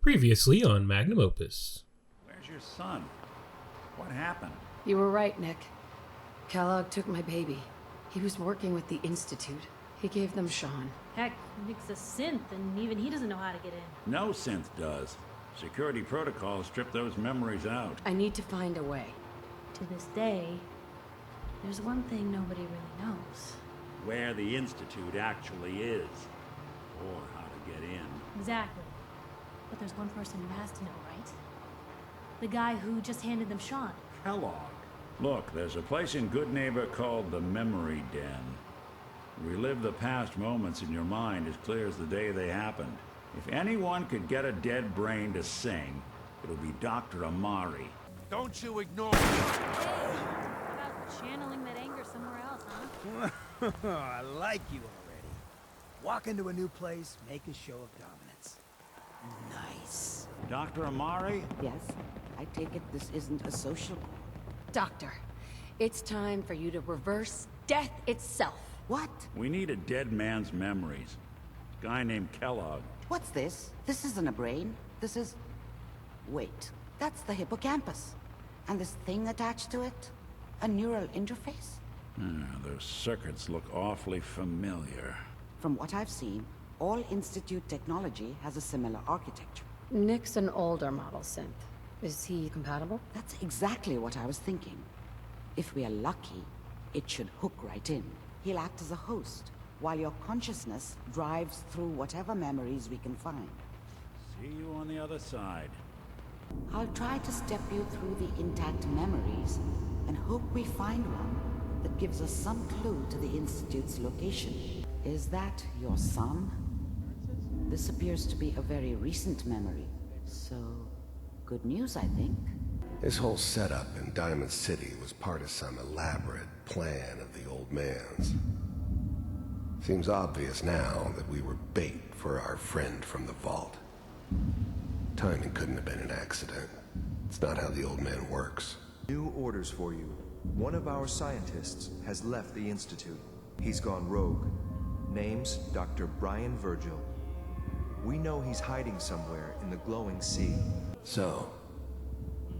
Previously on Magnum Opus. Where's your son? What happened? You were right, Nick. Kellogg took my baby. He was working with the Institute. He gave them Sean. Heck, Nick's a synth, and even he doesn't know how to get in. No synth does. Security protocols strip those memories out. I need to find a way. To this day, there's one thing nobody really knows. Where the Institute actually is. Or how to get in. Exactly. But there's one person who has to know, right? The guy who just handed them Sean. Kellogg. Look, there's a place in Good Neighbor called the Memory Den. Relive the past moments in your mind as clear as the day they happened. If anyone could get a dead brain to sing, it'll be Dr. Amari. Don't you ignore me. Hey, about channeling that anger somewhere else, huh? I like you already. Walk into a new place, make a show of dominance. Nice. Dr. Amari? Yes, I take it this isn't a social call. Doctor, it's time for you to reverse death itself. What? We need a dead man's memories. A guy named Kellogg. What's this? This isn't a brain. This is... Wait, that's the hippocampus. And this thing attached to it? A neural interface? Those circuits look awfully familiar. From what I've seen, all Institute technology has a similar architecture. Nick's an older model synth. Is he compatible? That's exactly what I was thinking. If we are lucky, it should hook right in. He'll act as a host, while your consciousness drives through whatever memories we can find. See you on the other side. I'll try to step you through the intact memories, and hope we find one that gives us some clue to the Institute's location. Is that your son? This appears to be a very recent memory, so good news, I think. This whole setup in Diamond City was part of some elaborate plan of the old man's. Seems obvious now that we were bait for our friend from the vault. Timing couldn't have been an accident. It's not how the old man works. New orders for you. One of our scientists has left the Institute. He's gone rogue. Name's Dr. Brian Virgil. We know he's hiding somewhere in the glowing sea. So,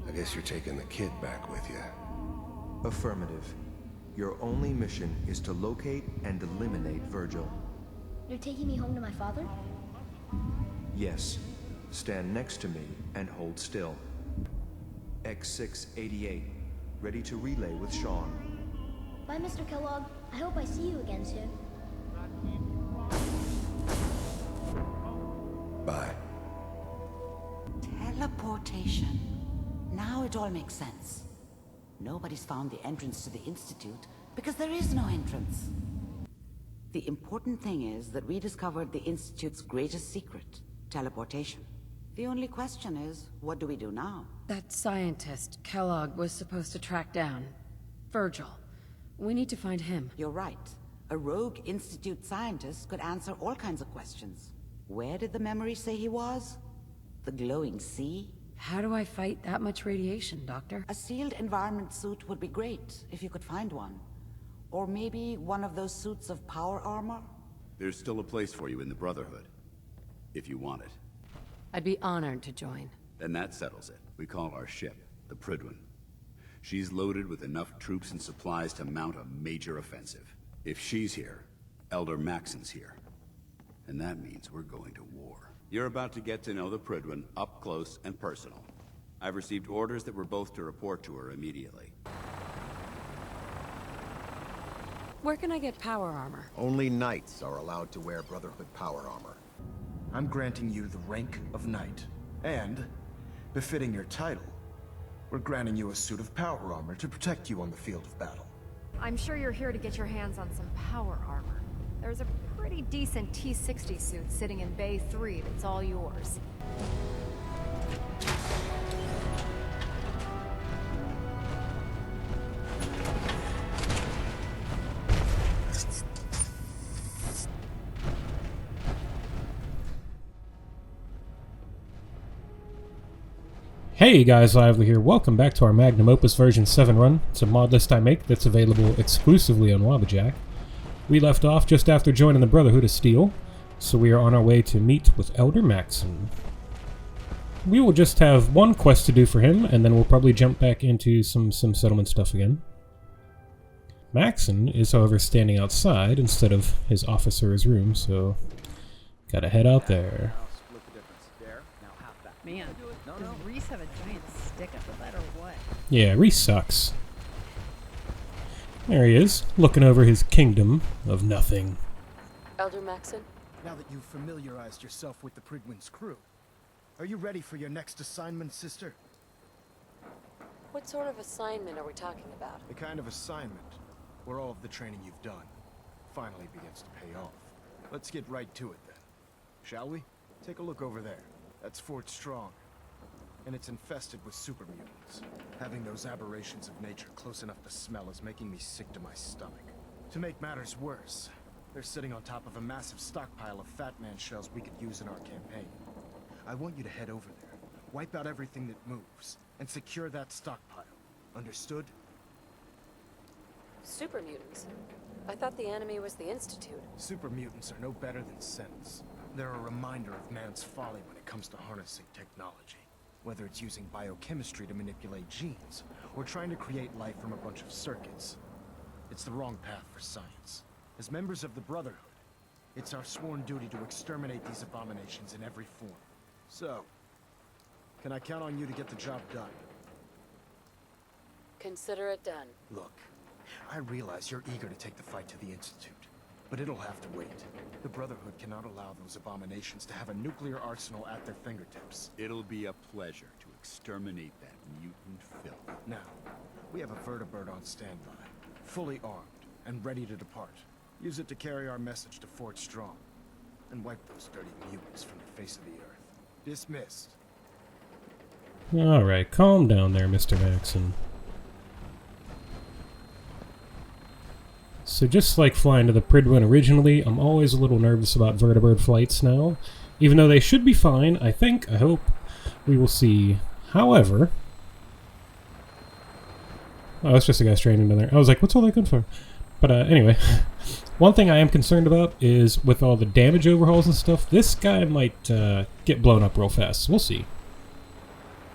I guess you're taking the kid back with you. Affirmative. Your only mission is to locate and eliminate Virgil. You're taking me home to my father? Yes. Stand next to me and hold still. X688. Ready to relay with Sean. Bye, Mr. Kellogg. I hope I see you again soon. Bye. Teleportation. Now it all makes sense. Nobody's found the entrance to the Institute because there is no entrance. The important thing is that we discovered the Institute's greatest secret, teleportation. The only question is, what do we do now? That scientist Kellogg was supposed to track down. Virgil. We need to find him. You're right. A rogue Institute scientist could answer all kinds of questions. Where did the memory say he was? The glowing sea? How do I fight that much radiation, Doctor? A sealed environment suit would be great, if you could find one. Or maybe one of those suits of power armor? There's still a place for you in the Brotherhood, if you want it. I'd be honored to join. Then that settles it. We call our ship the Prydwen. She's loaded with enough troops and supplies to mount a major offensive. If she's here, Elder Maxon's here. And that means we're going to war. You're about to get to know the Prydwen up close and personal. I've received orders that we're both to report to her immediately. Where can I get power armor? Only knights are allowed to wear Brotherhood power armor. I'm granting you the rank of knight. And, befitting your title, we're granting you a suit of power armor to protect you on the field of battle. I'm sure you're here to get your hands on some power armor. There's a pretty decent T-60 suit sitting in Bay 3 that's all yours. Hey guys, Lively here. Welcome back to our Magnum Opus version 7 run. It's a mod list I make that's available exclusively on Wabbajack. We left off just after joining the Brotherhood of Steel, so we are on our way to meet with Elder Maxon. we will just have one quest to do for him, and then we'll probably jump back into some settlement stuff again. Maxon is, however, standing outside instead of his officer's room, so gotta head out there. Man, does Reese have a giant stick up the butt or what? Yeah, Reese sucks. There he is, looking over his kingdom of nothing. Elder Maxon? Now that you've familiarized yourself with the Prydwen's crew, are you ready for your next assignment, sister? What sort of assignment are we talking about? The kind of assignment where all of the training you've done finally begins to pay off. Let's get right to it then. Shall we? Take a look over there. That's Fort Strong. And it's infested with super mutants. Having those aberrations of nature close enough to smell is making me sick to my stomach. To make matters worse, they're sitting on top of a massive stockpile of Fat Man shells we could use in our campaign. I want you to head over there, wipe out everything that moves, and secure that stockpile. Understood? Super mutants? I thought the enemy was the Institute. Super mutants are no better than synths. They're a reminder of man's folly when it comes to harnessing technology. Whether it's using biochemistry to manipulate genes, or trying to create life from a bunch of circuits. It's the wrong path for science. As members of the Brotherhood, it's our sworn duty to exterminate these abominations in every form. So, can I count on you to get the job done? Consider it done. Look, I realize you're eager to take the fight to the Institute, but it'll have to wait. The Brotherhood cannot allow those abominations to have a nuclear arsenal at their fingertips. It'll be a pleasure to exterminate that mutant filth. Now, we have a vertibird on standby, fully armed and ready to depart. Use it to carry our message to Fort Strong, and wipe those dirty mutants from the face of the earth. Dismissed. Alright, calm down there, Mr. Maxon. So just like flying to the Prydwen originally, I'm always a little nervous about vertibird flights now. Even though they should be fine, I think, I hope, we will see. However... Oh, it's just a guy stranded down there. I was like, what's all that good for? But anyway, one thing I am concerned about is with all the damage overhauls and stuff, this guy might get blown up real fast. We'll see.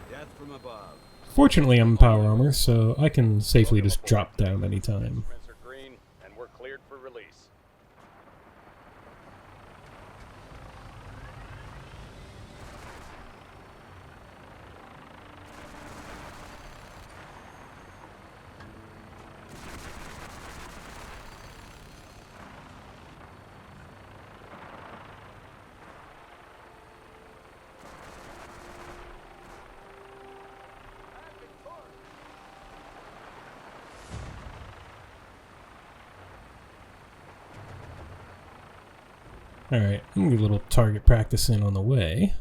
Death from above. Fortunately, I'm in power armor, so I can safely just drop down anytime. Alright, I'm gonna get a little target practice in on the way.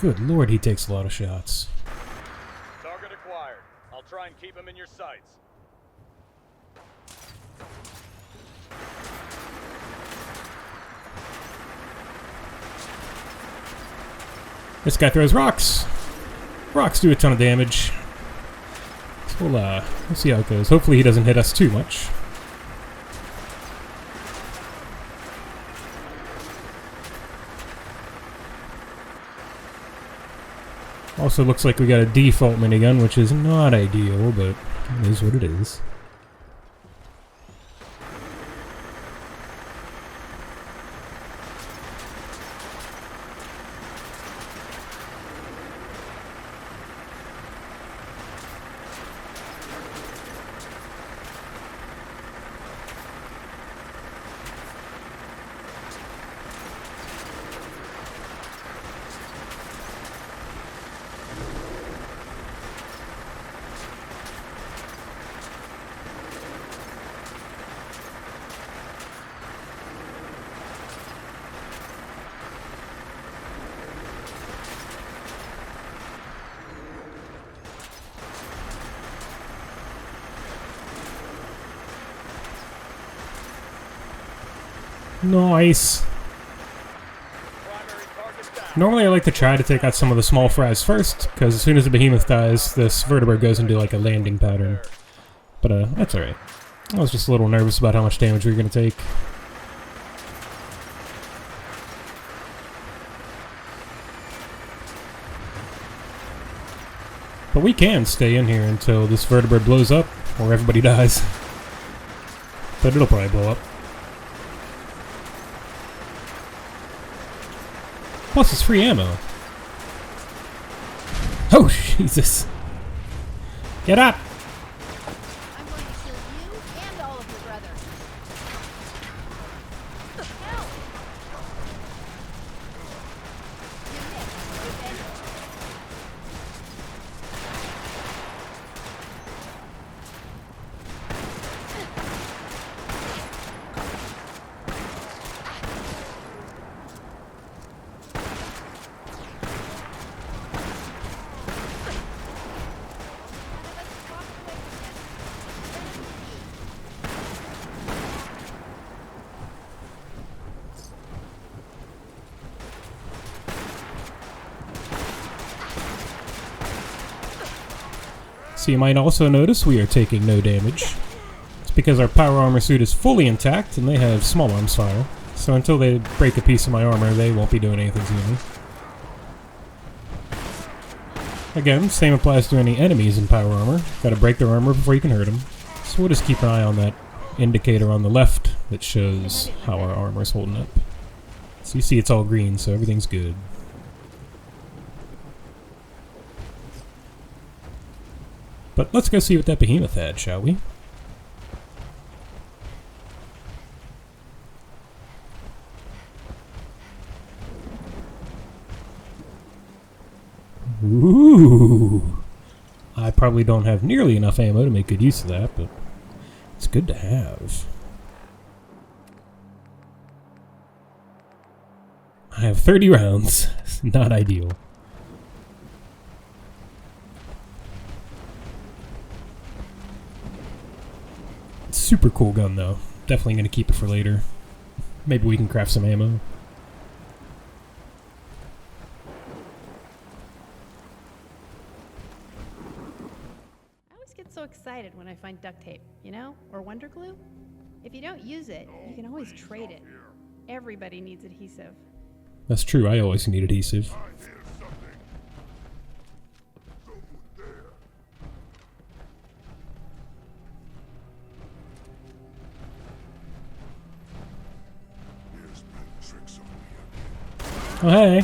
Good lord, he takes a lot of shots. Target acquired. I'll try and keep him in your sights. This guy throws rocks! Rocks do a ton of damage. So we'll see how it goes. Hopefully he doesn't hit us too much. Also looks like we got a default minigun, which is not ideal, but it is what it is. Nice. Normally I like to try to take out some of the small fries first, because as soon as the behemoth dies, this vertibird goes into like a landing pattern. But that's alright. I was just a little nervous about how much damage we were going to take. But we can stay in here until this vertebrate blows up, or everybody dies. But it'll probably blow up. Plus, it's free ammo. Oh, Jesus. Get up! I'm going to kill you and all of your brothers. Help! You missed, Revenge. So you might also notice we are taking no damage. It's because our power armor suit is fully intact and they have small arms fire. So until they break a piece of my armor, they won't be doing anything to me. Again, same applies to any enemies in power armor. Gotta break their armor before you can hurt them. So we'll just keep an eye on that indicator on the left that shows how our armor is holding up. So you see it's all green, so everything's good. But let's go see what that behemoth had, shall we? Ooh! I probably don't have nearly enough ammo to make good use of that, but it's good to have. I have 30 rounds. Not ideal. Super cool gun though. Definitely gonna keep it for later. Maybe we can craft some ammo. I always get so excited when I find duct tape, you know? Or Wonder Glue. If you don't use it, you can always trade it. Everybody needs adhesive. That's true, I always need adhesive. Oh, hey.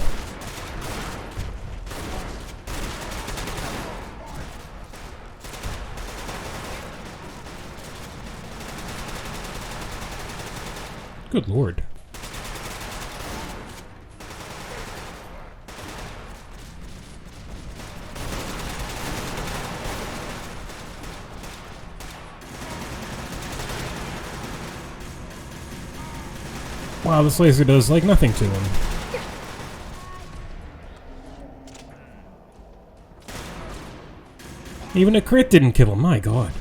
Good lord. Wow, this laser does like nothing to him. Even a crit didn't kill him, my god.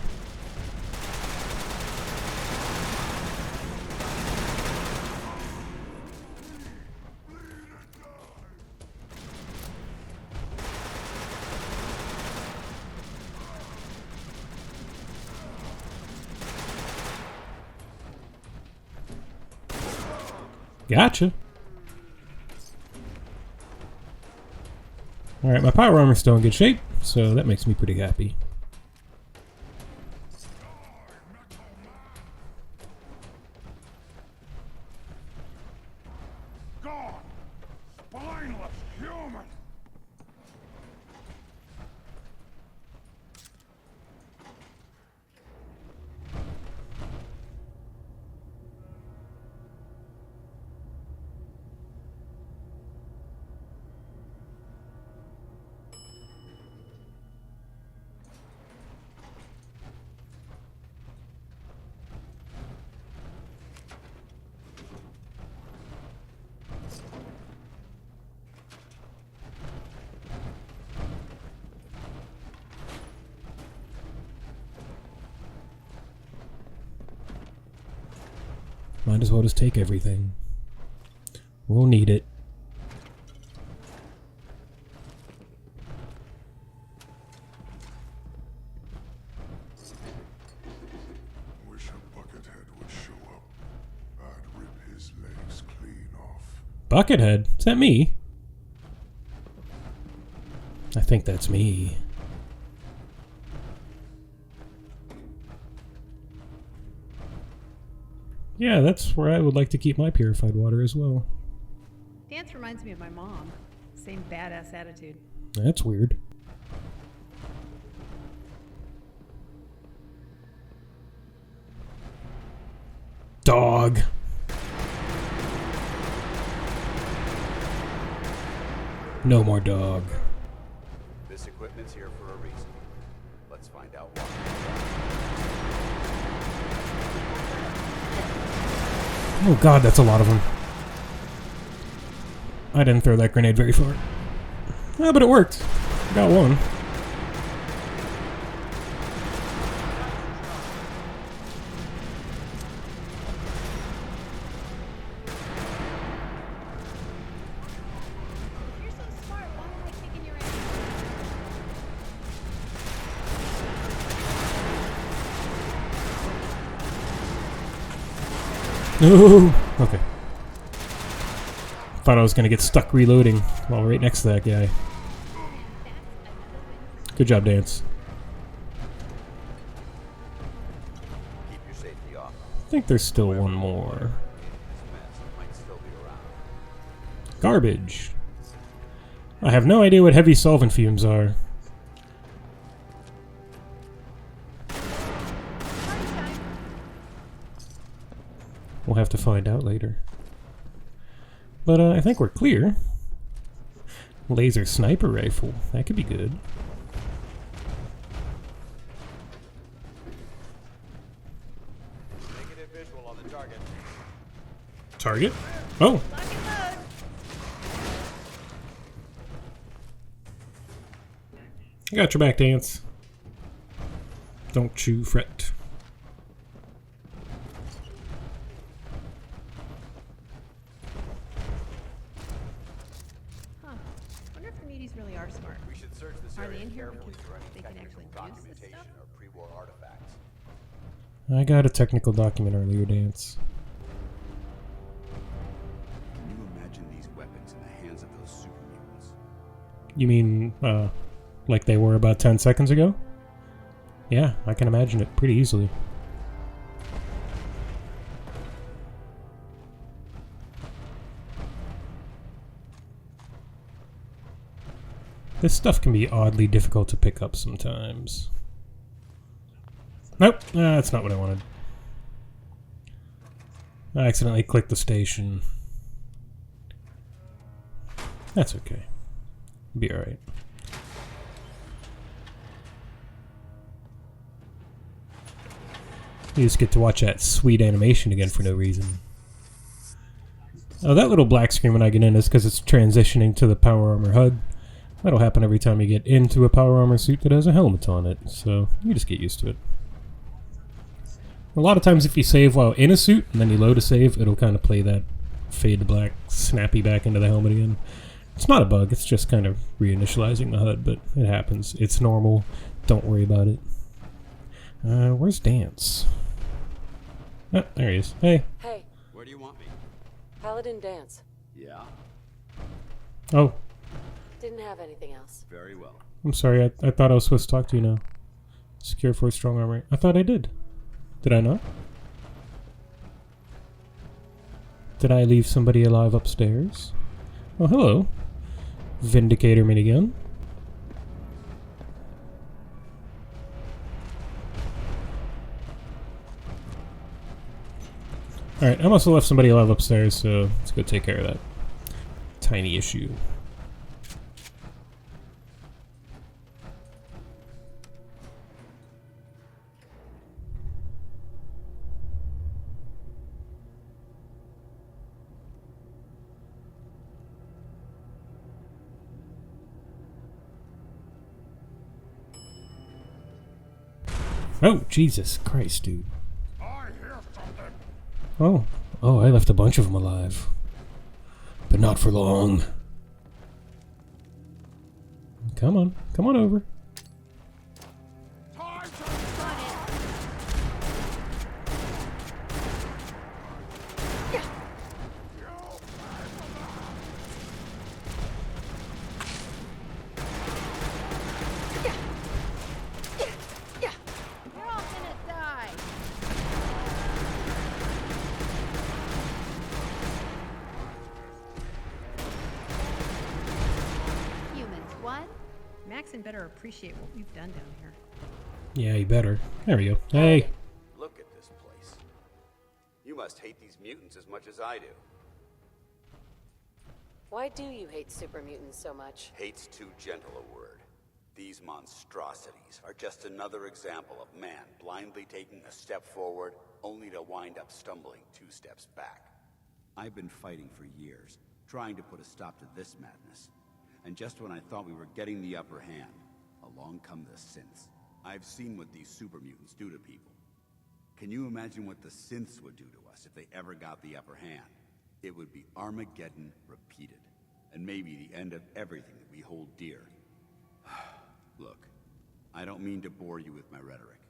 Gotcha. Alright, my power armor's still in good shape, so that makes me pretty happy. Gone! Spineless human! Might as well just take everything. We'll need it. Wish I Buckethead? Is that me? I think that's me. Yeah, that's where I would like to keep my purified water as well. Dance reminds me of my mom. Same badass attitude. That's weird. Dog. No more dog. This equipment's here for a reason. Let's find out why. Oh god, that's a lot of them. I didn't throw that grenade very far. Ah, but it worked. Got one. No. Okay. Thought I was gonna get stuck reloading while right next to that guy. Good job, Dance. Keep your safety off. I think there's still one more. Garbage. I have no idea what heavy solvent fumes are. We'll have to find out later. But I think we're clear. Laser sniper rifle. That could be good. Negative visual on the target. Target? Oh! I got your back, Dance. Don't you fret. Really are smart. We should search this Are area they in here carefully because for any they can technical actually use this documentation stuff? or pre-war artifacts. I got a technical document earlier, Dance. Can you imagine these weapons in the hands of those super mutants? You mean, like they were about 10 seconds ago? Yeah, I can imagine it pretty easily. This stuff can be oddly difficult to pick up sometimes. Nope, that's not what I wanted. I accidentally clicked the station. That's okay. Be alright. You just get to watch that sweet animation again for no reason. Oh, that little black screen when I get in is because it's transitioning to the power armor HUD. That'll happen every time you get into a power armor suit that has a helmet on it, so you just get used to it. A lot of times if you save while in a suit, and then you load a save, it'll kind of play that fade to black, snappy back into the helmet again. It's not a bug, it's just kind of reinitializing the HUD, but it happens. It's normal, don't worry about it. Where's Dance? Oh, there he is. Hey. Hey. Where do you want me? Paladin Dance. Yeah? Oh. Didn't have anything else. Very well. I'm sorry, I thought I was supposed to talk to you now. Secure for strong armor. I thought I did. Did I not? Did I leave somebody alive upstairs? Oh, hello. Vindicator minigun. Alright, I must have left somebody alive upstairs, so let's go take care of that tiny issue. Oh, Jesus Christ, dude. I hear something. Oh, I left a bunch of them alive. But not for long. Come on over. Mason better appreciate what we've done down here. Yeah, you better. There we go. Hey. Look at this place. You must hate these mutants as much as I do. Why do you hate super mutants so much? Hate's too gentle a word. These monstrosities are just another example of man blindly taking a step forward, only to wind up stumbling 2 steps back. I've been fighting for years, trying to put a stop to this madness. And just when I thought we were getting the upper hand, along come the synths. I've seen what these super mutants do to people. Can you imagine what the synths would do to us if they ever got the upper hand? It would be Armageddon repeated, and maybe the end of everything that we hold dear. Look, I don't mean to bore you with my rhetoric.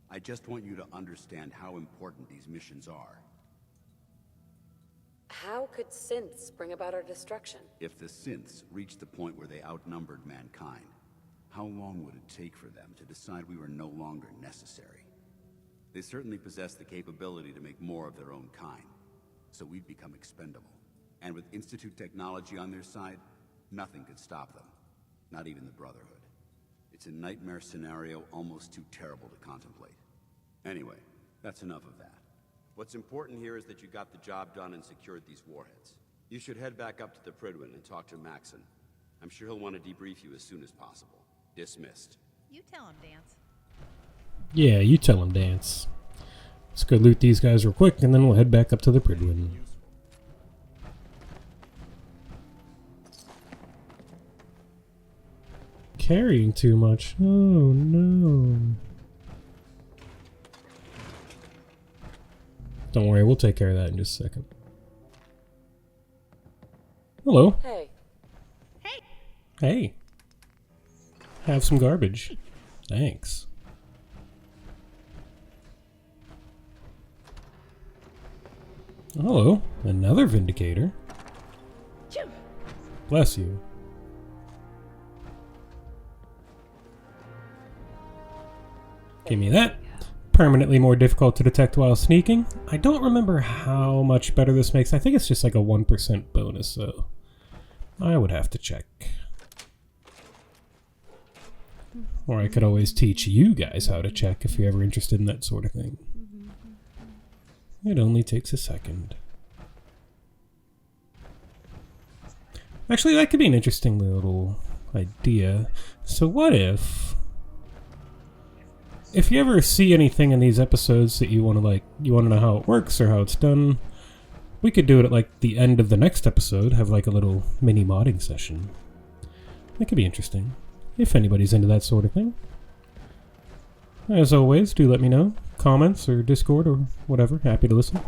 I just want you to understand how important these missions are. How could synths bring about our destruction? If the synths reached the point where they outnumbered mankind, how long would it take for them to decide we were no longer necessary? They certainly possess the capability to make more of their own kind, so we'd become expendable. And with Institute technology on their side, nothing could stop them, not even the Brotherhood. It's a nightmare scenario almost too terrible to contemplate. Anyway, that's enough of that. What's important here is that you got the job done and secured these warheads. You should head back up to the Prydwen and talk to Maxon. I'm sure he'll want to debrief you as soon as possible. Dismissed. You tell him, Dance. Yeah, you tell him, Dance. Let's go loot these guys real quick, and then we'll head back up to the Prydwen. Carrying too much. Oh no. Don't worry, we'll take care of that in just a second. Hello. Hey. Hey. Have some garbage. Thanks. Hello. Another Vindicator. Bless you. Give me that. Permanently more difficult to detect while sneaking. I don't remember how much better this makes. I think it's just like a 1% bonus, so I would have to check. Or I could always teach you guys how to check if you're ever interested in that sort of thing. It only takes a second. Actually, that could be an interesting little idea. So what if you ever see anything in these episodes that you want to know how it works or how it's done, we could do it at like the end of the next episode, have like a little mini modding session. That could be interesting, if anybody's into that sort of thing. As always, do let me know. Comments or Discord or whatever, happy to listen.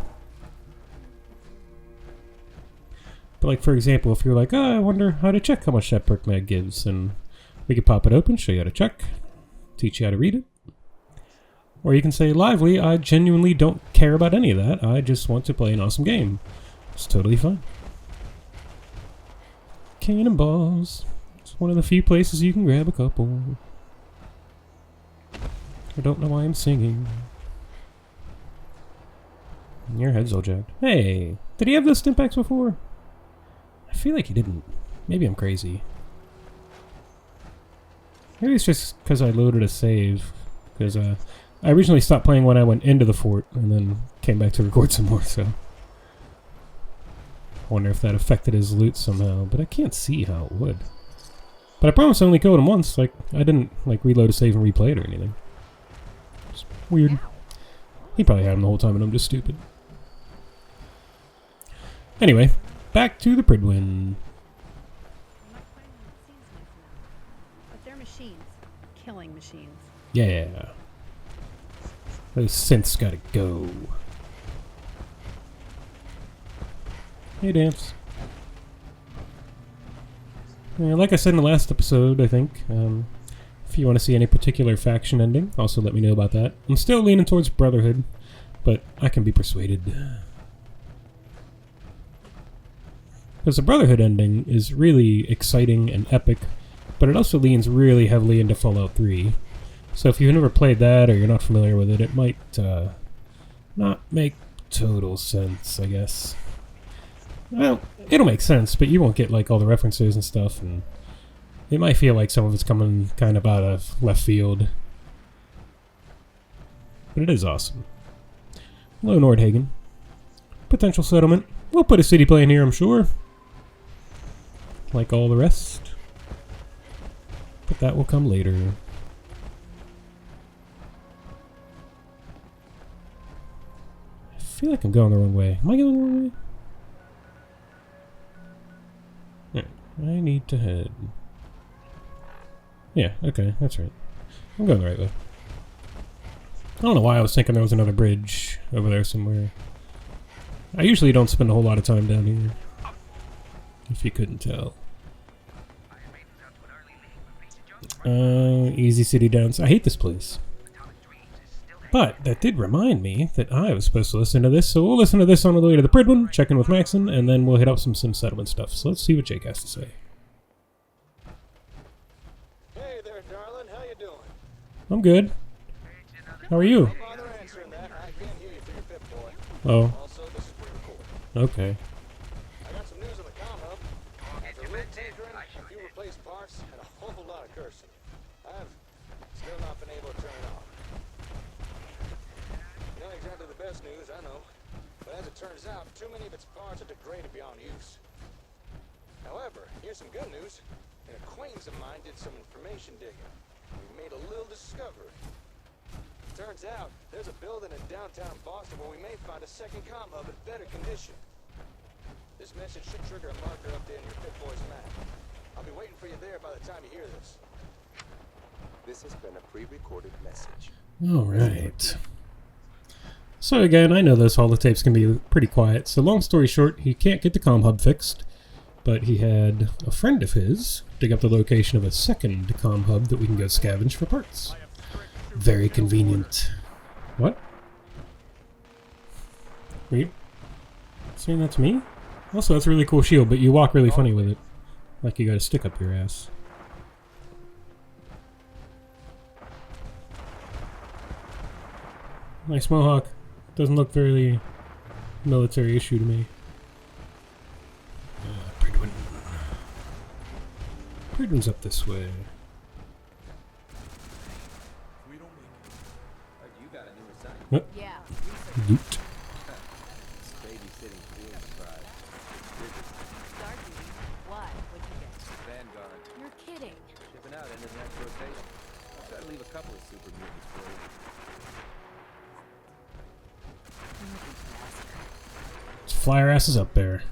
But like, for example, if you're like, oh, I wonder how to check how much that perk mag gives, and we could pop it open, show you how to check, teach you how to read it. Or you can say, lively, I genuinely don't care about any of that, I just want to play an awesome game. It's totally fine. Cannonballs. It's one of the few places you can grab a couple. I don't know why I'm singing. Your head's all jacked. Hey, did he have those stimpaks before? I feel like he didn't. Maybe I'm crazy. Maybe it's just because I loaded a save. Because I originally stopped playing when I went into the fort and then came back to record some more, so. I wonder if that affected his loot somehow, but I can't see how it would. But I promise I only killed him once. Like, I didn't like reload a save and replay it or anything. It's weird. He probably had him the whole time and I'm just stupid. Anyway, back to the Prydwen. But they're machines. Killing machines. Yeah. Those synths gotta go. Hey, Dance. Yeah, like I said in the last episode, I think, if you want to see any particular faction ending, also let me know about that. I'm still leaning towards Brotherhood, but I can be persuaded. Because the Brotherhood ending is really exciting and epic, but it also leans really heavily into Fallout 3. So if you've never played that or you're not familiar with it, it might not make total sense, I guess. Well, it'll make sense, but you won't get like all the references and stuff, and It might feel like some of it's coming kind of out of left field. But it is awesome. Hello, Nordhagen. Potential settlement. We'll put a city plan here, I'm sure. Like all the rest. But that will come later. I feel like I'm going the wrong way. Am I going the wrong way? Yeah, I need to head. Yeah, okay, that's right. I'm going the right way. I don't know why I was thinking there was another bridge over there somewhere. I usually don't spend a whole lot of time down here. If you couldn't tell. Easy city downs. I hate this place. But that did remind me that I was supposed to listen to this, so we'll listen to this on the way to the Prydwen, check in with Maxon, and then we'll hit up some settlement stuff. So let's see what Jake has to say. Hey there, darling. How you doing? I'm good. How are you? Oh. Okay. I got some news on the comm hub. After a little tinkering, a few replaced parts, and a whole lot of cursing. I've still not been able to turn it off. Not exactly the best news, I know. But as it turns out, too many of its parts are degraded beyond use. However, here's some good news. An acquaintance of mine did some information digging. We made a little discovery. Turns out, there's a building in downtown Boston where we may find a second comm hub in better condition. This message should trigger a marker update on your Pip-Boy's map. I'll be waiting for you there by the time you hear this. This has been a pre-recorded message. Alright. So again, I know those holotapes can be pretty quiet, so long story short, he can't get the comm hub fixed, but he had a friend of his dig up the location of a second comm hub that we can go scavenge for parts. Very convenient. What? Were you saying that to me? Also, that's a really cool shield, but you walk really funny with it. Like you got a stick up your ass. Nice mohawk. Doesn't look very military issue to me. Prydwen. Prydwen's up this way. What? Yeah. Loot. Babysitting field surprise. Start duty. What? What'd you get? Vanguard. You're kidding. Shipping out into the next rotation. Try to leave a couple of super mutants for you. Let's fly our asses up there.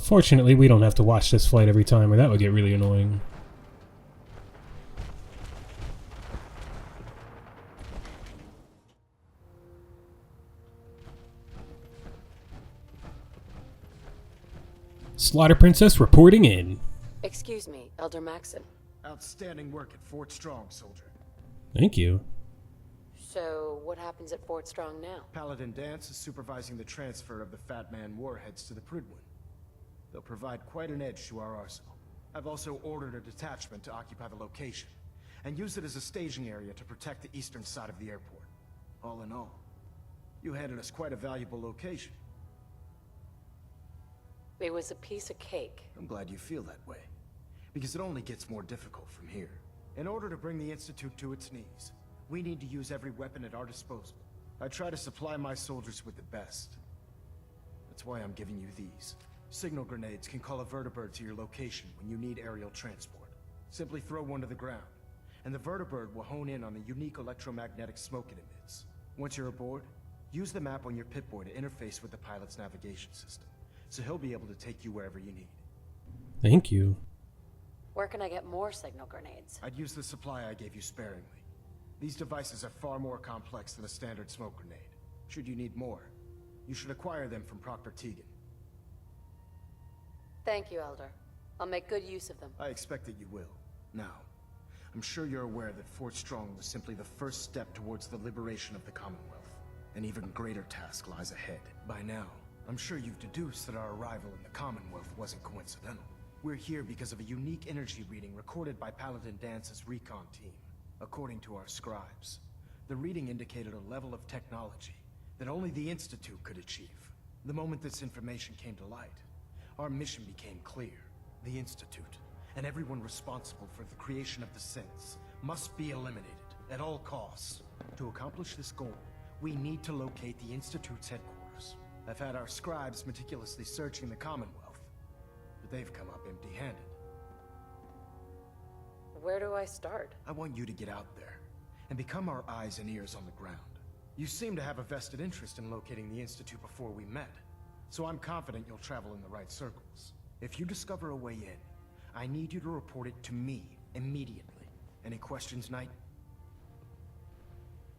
Fortunately, we don't have to watch this flight every time, or that would get really annoying. Slaughter Princess reporting in. Excuse me, Elder Maxon. Outstanding work at Fort Strong, soldier. Thank you. So, what happens at Fort Strong now? Paladin Danse is supervising the transfer of the Fat Man warheads to the Prydwen. They'll provide quite an edge to our arsenal. I've also ordered a detachment to occupy the location, and use it as a staging area to protect the eastern side of the airport. All in all, you handed us quite a valuable location. It was a piece of cake. I'm glad you feel that way, because it only gets more difficult from here. In order to bring the Institute to its knees, we need to use every weapon at our disposal. I try to supply my soldiers with the best. That's why I'm giving you these. Signal grenades can call a vertibird to your location when you need aerial transport. Simply throw one to the ground, and the vertibird will hone in on the unique electromagnetic smoke it emits. Once you're aboard, use the map on your Pip-Boy to interface with the pilot's navigation system, so he'll be able to take you wherever you need. Thank you. Where can I get more signal grenades? I'd use the supply I gave you sparingly. These devices are far more complex than a standard smoke grenade. Should you need more, you should acquire them from Proctor Tegan. Thank you, Elder. I'll make good use of them. I expect that you will. Now, I'm sure you're aware that Fort Strong was simply the first step towards the liberation of the Commonwealth. An even greater task lies ahead. By now, I'm sure you've deduced that our arrival in the Commonwealth wasn't coincidental. We're here because of a unique energy reading recorded by Paladin Dance's recon team. According to our scribes, the reading indicated a level of technology that only the Institute could achieve. The moment this information came to light, our mission became clear. The Institute, and everyone responsible for the creation of the synths, must be eliminated at all costs. To accomplish this goal, we need to locate the Institute's headquarters. I've had our scribes meticulously searching the Commonwealth, but they've come up empty-handed. Where do I start? I want you to get out there and become our eyes and ears on the ground. You seem to have a vested interest in locating the Institute before we met, so I'm confident you'll travel in the right circles. If you discover a way in, I need you to report it to me immediately. Any questions, Knight?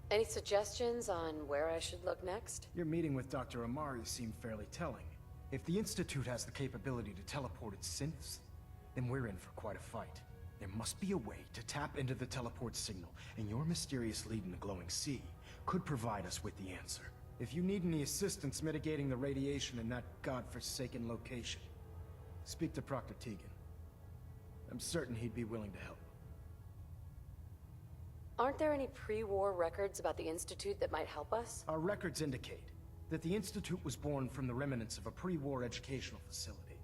Any suggestions on where I should look next? Your meeting with Dr. Amari seemed fairly telling. If the Institute has the capability to teleport its synths, then we're in for quite a fight. There must be a way to tap into the teleport signal, and your mysterious lead in the glowing sea could provide us with the answer. If you need any assistance mitigating the radiation in that godforsaken location, speak to Proctor Tegan. I'm certain he'd be willing to help. Aren't there any pre-war records about the Institute that might help us? Our records indicate that the Institute was born from the remnants of a pre-war educational facility,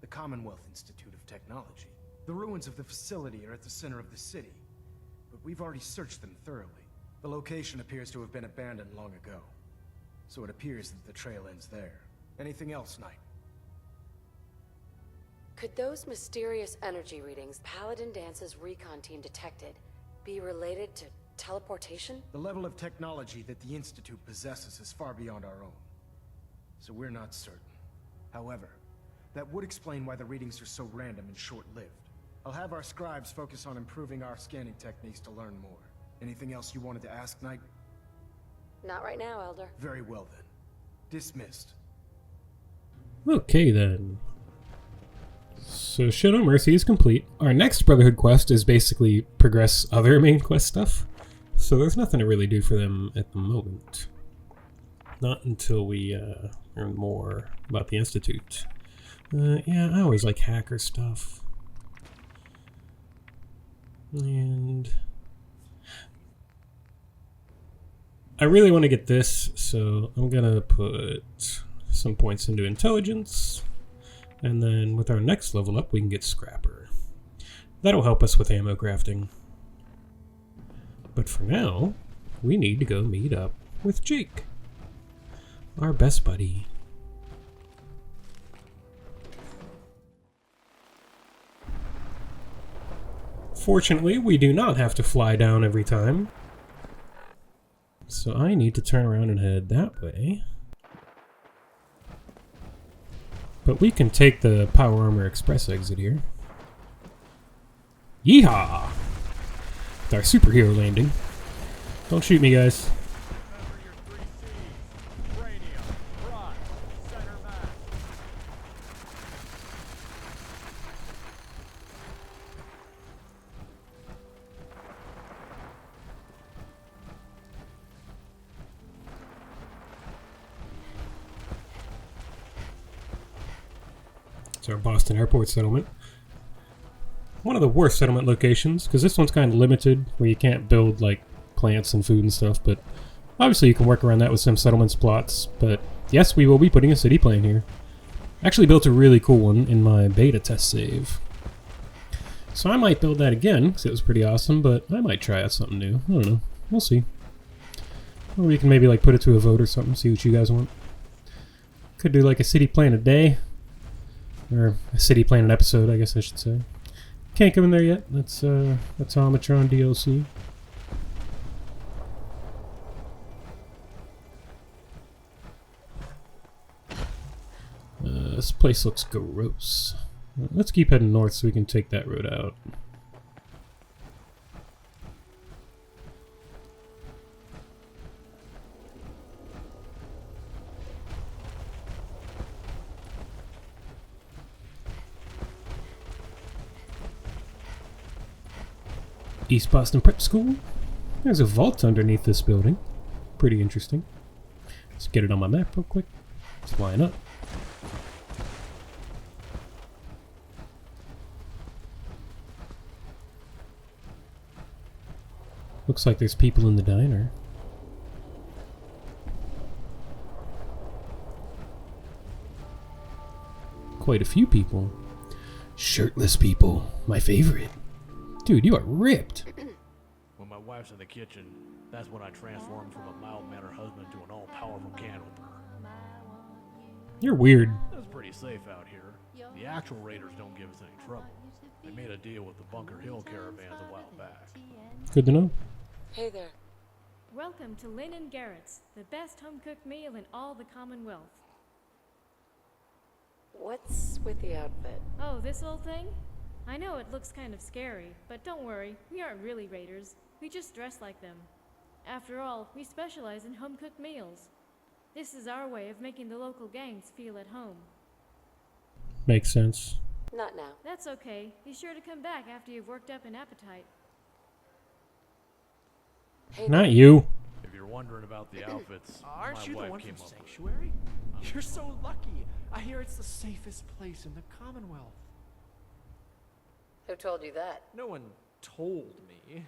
the Commonwealth Institute of Technology. The ruins of the facility are at the center of the city, but we've already searched them thoroughly. The location appears to have been abandoned long ago, so it appears that the trail ends there. Anything else, Knight? Could those mysterious energy readings Paladin Dance's recon team detected be related to teleportation? The level of technology that the Institute possesses is far beyond our own, so we're not certain. However, that would explain why the readings are so random and short-lived. I'll have our scribes focus on improving our scanning techniques to learn more. Anything else you wanted to ask, Knight? Not right now, Elder. Very well then. Dismissed. Okay then. So Shadow Mercy is complete. Our next Brotherhood quest is basically progress other main quest stuff. So there's nothing to really do for them at the moment. Not until we learn more about the Institute. Yeah, I always like hacker stuff. And I really want to get this, so I'm gonna put some points into intelligence, and then with our next level up we can get Scrapper. That'll help us with ammo crafting. But for now, we need to go meet up with Jake, our best buddy. Fortunately, we do not have to fly down every time. So I need to turn around and head that way. But we can take the Power Armor Express exit here. Yeehaw! With our superhero landing. Don't shoot me, guys. It's our Boston Airport settlement. One of the worst settlement locations, because this one's kind of limited, where you can't build, like, plants and food and stuff, but obviously you can work around that with some settlements plots, but yes, we will be putting a city plan here. Actually built a really cool one in my beta test save. So I might build that again, because it was pretty awesome, but I might try out something new. I don't know. We'll see. Or we can maybe, like, put it to a vote or something, see what you guys want. Could do, like, a city plan a day. Or a city plan an episode, I guess I should say. Can't come in there yet. That's Automatron DLC. This place looks gross. Let's keep heading north so we can take that road out. East Boston Prep School. There's a vault underneath this building. Pretty interesting. Let's get it on my map real quick. Let's line up. Looks like there's people in the diner. Quite a few people. Shirtless people. My favorite. Dude, you are ripped. When my wife's in the kitchen, that's when I transform from a mild-mannered husband to an all-powerful can opener. You're weird. It's pretty safe out here. The actual raiders don't give us any trouble. They made a deal with the Bunker Hill caravans a while back. Good to know. Hey there. Welcome to Lynn and Garrett's, the best home-cooked meal in all the Commonwealth. What's with the outfit? Oh, this old thing? I know it looks kind of scary, but don't worry, we aren't really raiders. We just dress like them. After all, we specialize in home-cooked meals. This is our way of making the local gangs feel at home. Makes sense. Not now. That's okay. Be sure to come back after you've worked up an appetite. Hey Not you. If you're wondering about the outfits, Aren't my you the wife one came from up with it. Sanctuary? You're so lucky. I hear it's the safest place in the Commonwealth. Who told you that? No one told me.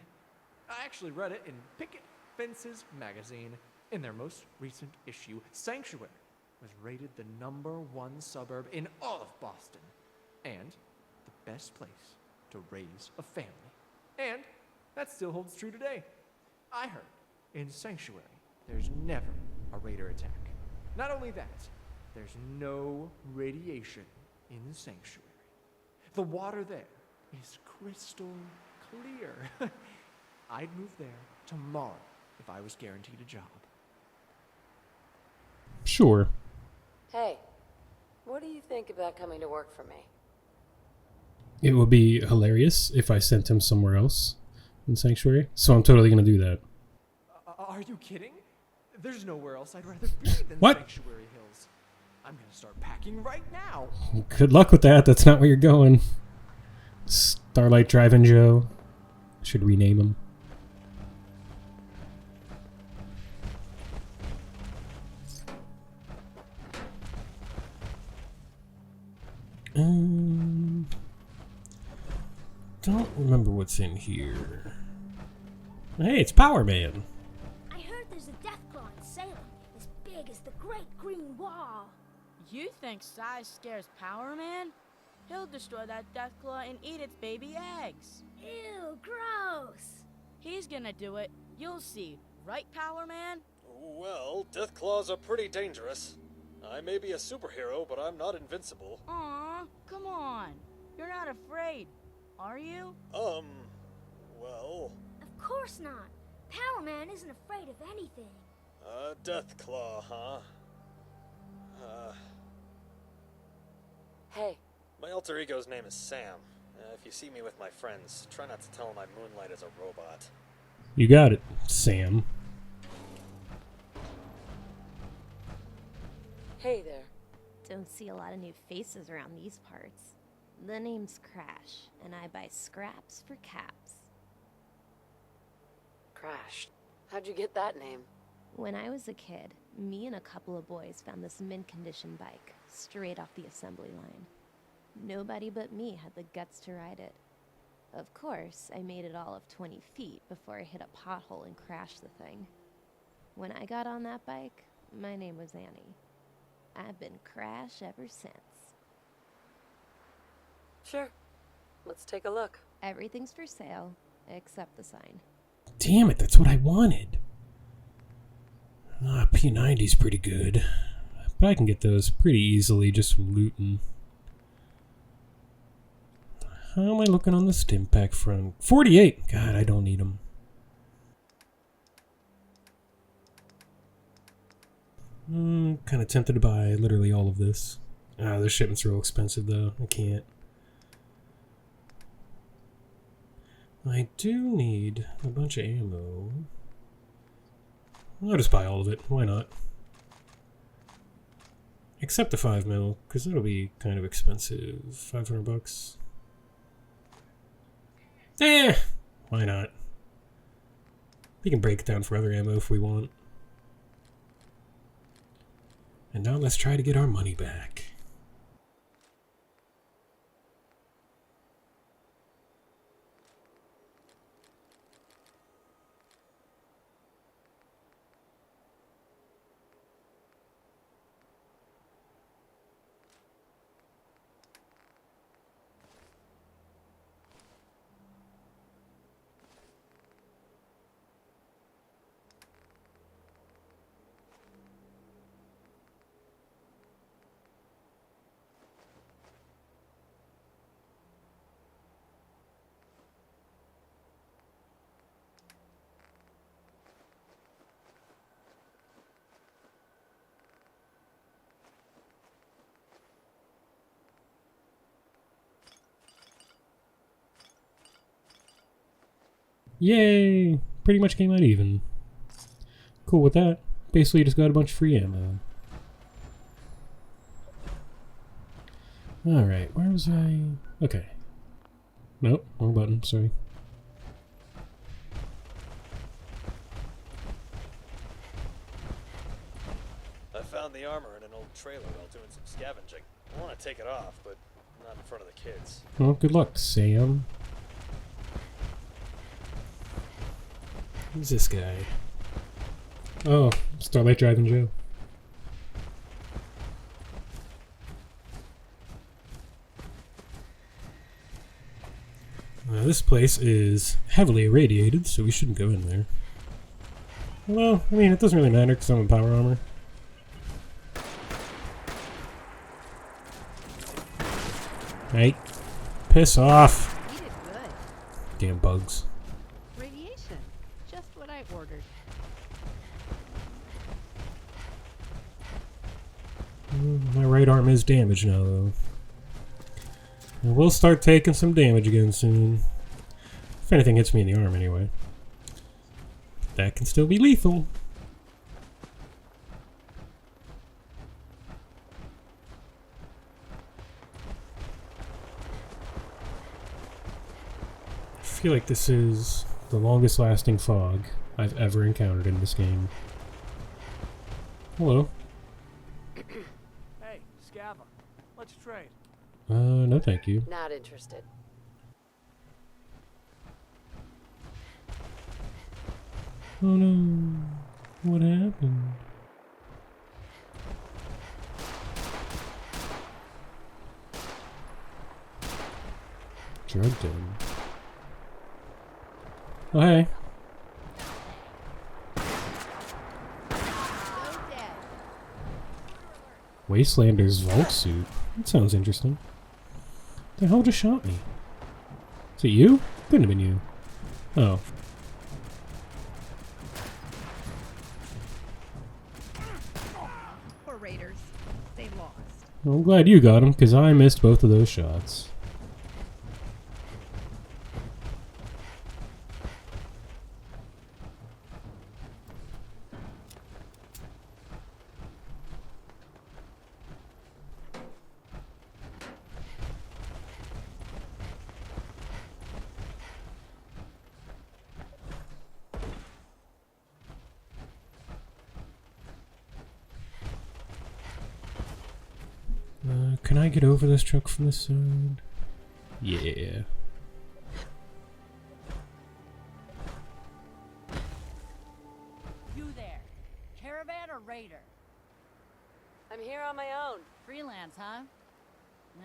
I actually read it in Picket Fences magazine. In their most recent issue, Sanctuary was rated the #1 suburb in all of Boston. And the best place to raise a family. And that still holds true today. I heard in Sanctuary, there's never a raider attack. Not only that, there's no radiation in the Sanctuary. The water there is crystal clear. I'd move there tomorrow if I was guaranteed a job. Sure. Hey, what do you think about coming to work for me? It would be hilarious if I sent him somewhere else in Sanctuary, so I'm totally gonna do that. Are you kidding? There's nowhere else I'd rather be than What? Sanctuary Hills. I'm gonna start packing right now. Good luck with that. That's not where you're going. Starlight Drive-In Joe. Should rename him. Don't remember what's in here. Hey, it's Power Man. I heard there's a Deathclaw in Salem, as big as the Great Green Wall. You think size scares Power Man? He'll destroy that Deathclaw and eat its baby eggs. Ew, gross. He's gonna do it. You'll see. Right, Power Man? Well, Deathclaws are pretty dangerous. I may be a superhero, but I'm not invincible. Aw, come on. You're not afraid, are you? Well... Of course not. Power Man isn't afraid of anything. Deathclaw, huh? Hey. My alter ego's name is Sam. If you see me with my friends, try not to tell them I moonlight as a robot. You got it, Sam. Hey there. Don't see a lot of new faces around these parts. The name's Crash, and I buy scraps for caps. Crash. How'd you get that name? When I was a kid, me and a couple of boys found this mint-condition bike, straight off the assembly line. Nobody but me had the guts to ride it. Of course, I made it all of 20 feet before I hit a pothole and crashed the thing. When I got on that bike, my name was Annie. I've been Crash ever since. Sure. Let's take a look. Everything's for sale, except the sign. Damn it, that's what I wanted. P90's pretty good. But I can get those pretty easily just from looting. How am I looking on the stim pack front? 48! God, I don't need them. Kind of tempted to buy literally all of this. The shipment's real expensive though. I can't. I do need a bunch of ammo. I'll just buy all of it. Why not? Except the 5mm, because that'll be kind of expensive. 500 bucks. Why not? We can break it down for other ammo if we want. And now let's try to get our money back. Yay! Pretty much came out even. Cool with that. Basically just got a bunch of free ammo. Alright, where was I? Okay. Nope, wrong button, sorry. I found the armor in an old trailer while doing some scavenging. I want to take it off, but not in front of the kids. Well, good luck, Sam. Who's this guy? Oh, Starlight Driving Joe. This place is heavily irradiated, so we shouldn't go in there. Well, I mean, it doesn't really matter because I'm in power armor. Hey, piss off! You did good. Damn bugs. Radiation. Just what I ordered. My right arm is damaged now, though. And we'll start taking some damage again soon. If anything hits me in the arm, anyway. That can still be lethal. I feel like this is the longest lasting fog I've ever encountered in this game. Hello. Hey, Scava. Let's trade. No thank you. Not interested. Oh no. What happened? Drugged him. Oh hey. Wastelander's vault suit. That sounds interesting. The hell just shot me? Is it you? Couldn't have been you. Oh. Poor Raiders. They lost. Well, I'm glad you got him, because I missed both of those shots. Can I get over this truck from this side? Yeah. You there. Caravan or Raider? I'm here on my own. Freelance, huh?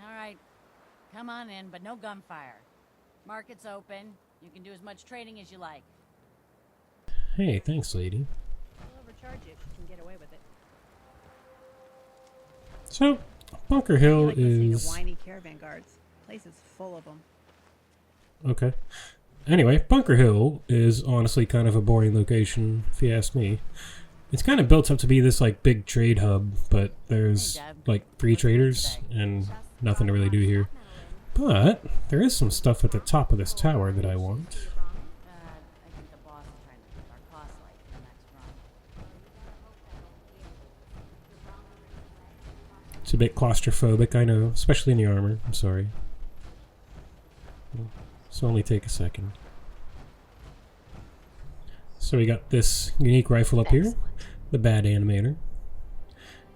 Alright. Come on in, but no gunfire. Market's open. You can do as much trading as you like. Hey, thanks, lady. I'll overcharge you if you can get away with it. So, Bunker Hill I feel like listening is... to whiny caravan guards. Place is full of them. Okay. Anyway, Bunker Hill is honestly kind of a boring location, if you ask me. It's kind of built up to be this, like, big trade hub, but there's, like, 3 traders and nothing to really do here. But there is some stuff at the top of this tower that I want. It's a bit claustrophobic, I know, especially in the armor. I'm sorry. So only take a second. So we got this unique rifle up here, the Bad Animator.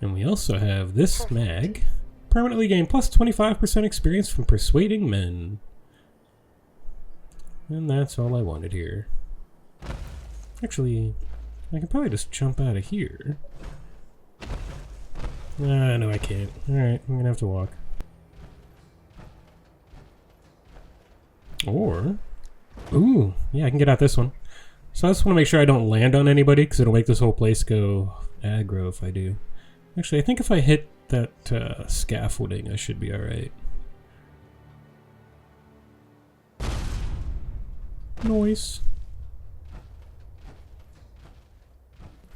And we also have this mag. Permanently gain plus 25% experience from persuading men. And that's all I wanted here. Actually, I can probably just jump out of here. No, I can't. Alright, I'm gonna have to walk. Or... Ooh, yeah, I can get out this one. So I just want to make sure I don't land on anybody, because it'll make this whole place go aggro if I do. Actually, I think if I hit that scaffolding, I should be alright. Noise.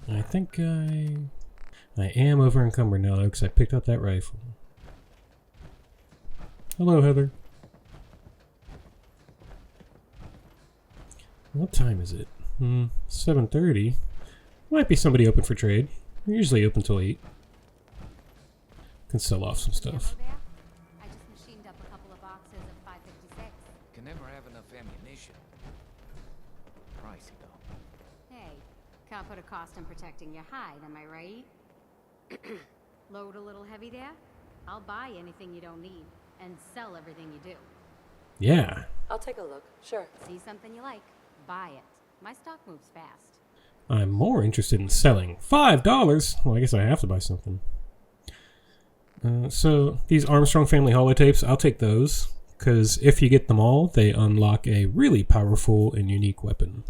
I think I am over encumbered now, because I picked up that rifle. Hello, Heather. What time is it? 7:30. Might be somebody open for trade. We're usually open till 8. Can sell off some stuff. I just machined up a couple of boxes of 556. Can never have enough ammunition. Pricey though. Hey, can't put a cost in protecting your hide, am I right? Load a little heavy there? I'll buy anything you don't need and sell everything you do. Yeah. I'll take a look, sure. See something you like, buy it. My stock moves fast. I'm more interested in selling. $5? Well, I guess I have to buy something. So, these Armstrong family holotapes, I'll take those. Because if you get them all, they unlock a really powerful and unique weapon.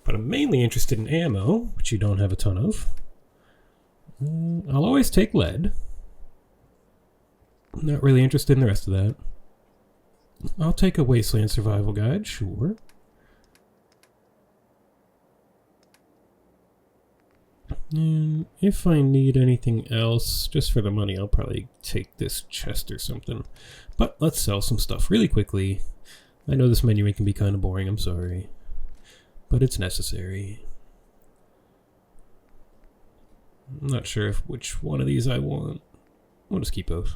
But I'm mainly interested in ammo, which you don't have a ton of. I'll always take lead. I'm not really interested in the rest of that. I'll take a Wasteland Survival Guide, sure. And if I need anything else, just for the money, I'll probably take this chest or something. But let's sell some stuff really quickly. I know this menuing can be kind of boring, I'm sorry. But it's necessary. I'm not sure which one of these I want. We'll just keep both.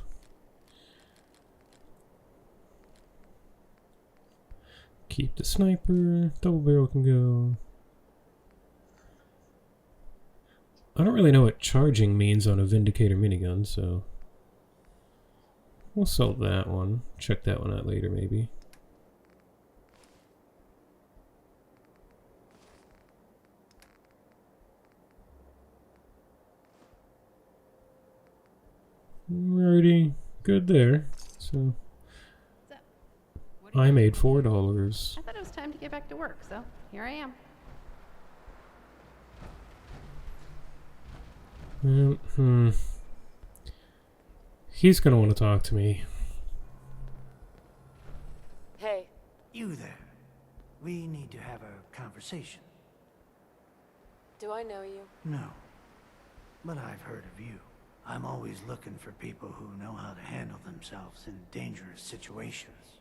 Keep the sniper. Double barrel can go. I don't really know what charging means on a Vindicator minigun, so we'll sell that one. Check that one out later, maybe. We're already good there, so I made $4. I thought it was time to get back to work, so here I am. He's gonna want to talk to me. Hey. You there. We need to have a conversation. Do I know you? No. But I've heard of you. I'm always looking for people who know how to handle themselves in dangerous situations.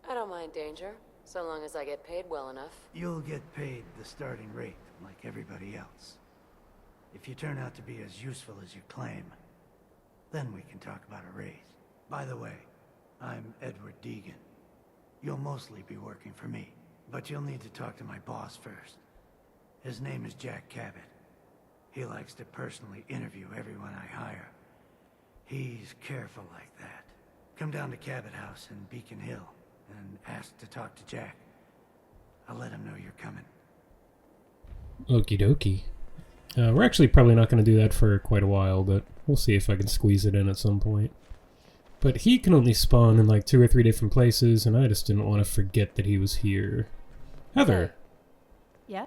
I don't mind danger, so long as I get paid well enough. You'll get paid the starting rate, like everybody else. If you turn out to be as useful as you claim, then we can talk about a raise. By the way, I'm Edward Deegan. You'll mostly be working for me, but you'll need to talk to my boss first. His name is Jack Cabot. He likes to personally interview everyone I hire. He's careful like that. Come down to Cabot House in Beacon Hill and ask to talk to Jack. I'll let him know you're coming. Okie dokie. We're actually probably not going to do that for quite a while, but we'll see if I can squeeze it in at some point. But he can only spawn in like 2 or 3 different places, and I just didn't want to forget that he was here. Heather! Yeah?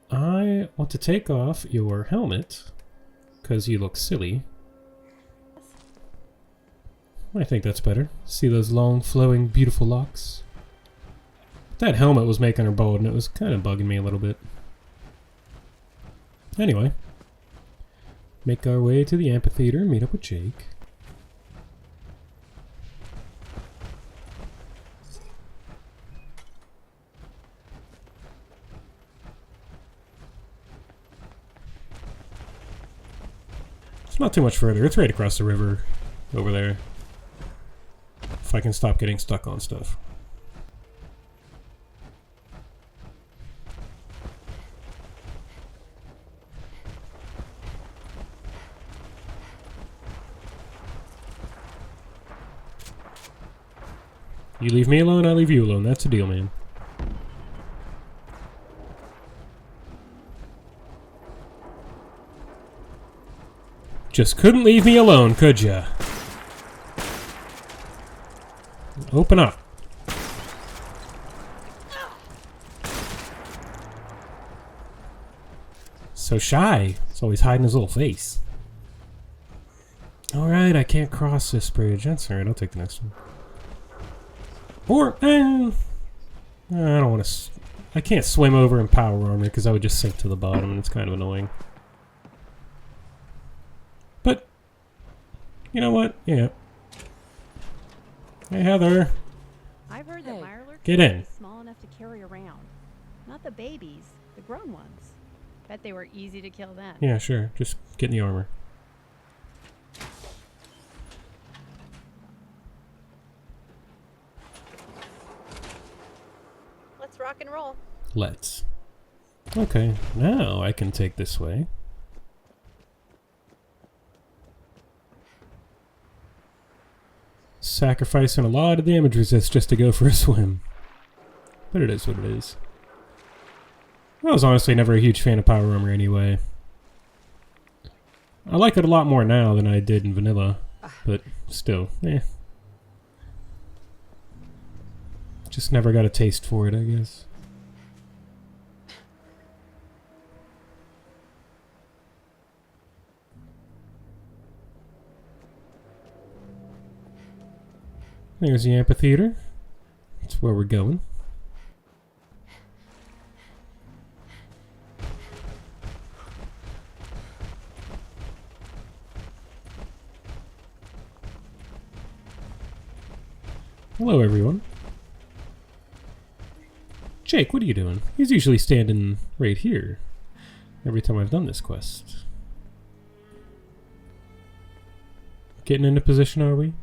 I want to take off your helmet, because you look silly. I think that's better. See those long, flowing, beautiful locks? That helmet was making her bald, and it was kind of bugging me a little bit. Anyway, make our way to the amphitheater, meet up with Jake. It's not too much further, it's right across the river over there. If I can stop getting stuck on stuff. You leave me alone, I leave you alone. That's the deal, man. Just couldn't leave me alone, could ya? Open up. So shy. He's always hiding his little face. Alright, I can't cross this bridge. That's alright, I'll take the next one. Or, I don't want to... I can't swim over in power armor because I would just sink to the bottom and it's kind of annoying. But, you know what? Yeah. Hey, Heather. I've heard that Mirelurk Get in. small scurry around. Not the babies, the grown ones. Bet they were easy to kill then. Yeah, sure. Just get in the armor. Let's rock and roll. Let's. Okay, now I can take this way. Sacrificing a lot of damage resist just to go for a swim. But it is what it is. I was honestly never a huge fan of power armor anyway. I like it a lot more now than I did in vanilla, but still, eh. Just never got a taste for it, I guess. There's the amphitheater. That's where we're going. Hello, everyone. Jake, what are you doing? He's usually standing right here every time I've done this quest. Getting into position, are we?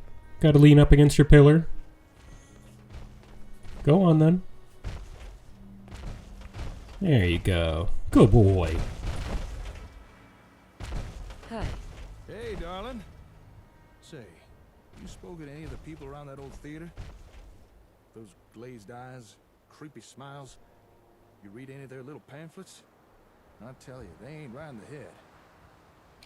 Gotta lean up against your pillar. Go on, then. There you go. Good boy. Hi. Hey, darling. Say, you spoke to any of the people around that old theater? Those glazed eyes, creepy smiles. You read any of their little pamphlets? I tell you, they ain't right in the head.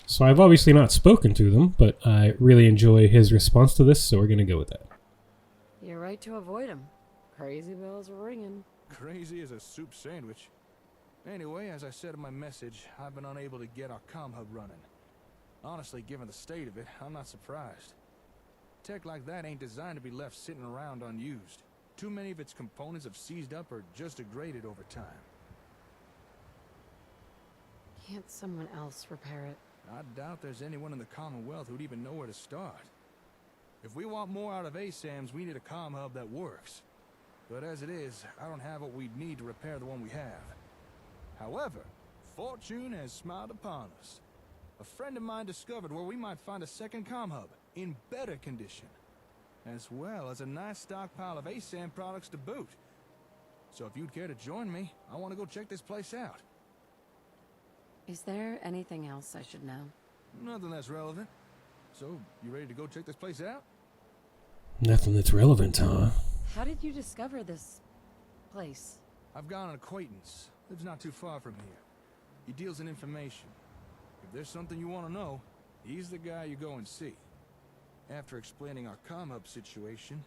So I've obviously not spoken to them, but I really enjoy his response to this, so we're gonna go with that. You're right to avoid him. Crazy bells are ringing. Crazy as a soup sandwich. Anyway, as I said in my message, I've been unable to get our comm hub running. Honestly, given the state of it, I'm not surprised. Tech like that ain't designed to be left sitting around unused. Too many of its components have seized up or just degraded over time. Can't someone else repair it? I doubt there's anyone in the Commonwealth who'd even know where to start. If we want more out of ASAMs, we need a comm hub that works. But as it is, I don't have what we'd need to repair the one we have. However, fortune has smiled upon us. A friend of mine discovered where we might find a second comm hub in better condition, as well as a nice stockpile of ASAM products to boot. So if you'd care to join me, I want to go check this place out. Is there anything else I should know? Nothing that's relevant. So, you ready to go check this place out? Nothing that's relevant, huh? How did you discover this place? I've got an acquaintance. Lives not too far from here. He deals in information. If there's something you want to know, he's the guy you go and see. After explaining our comm hub situation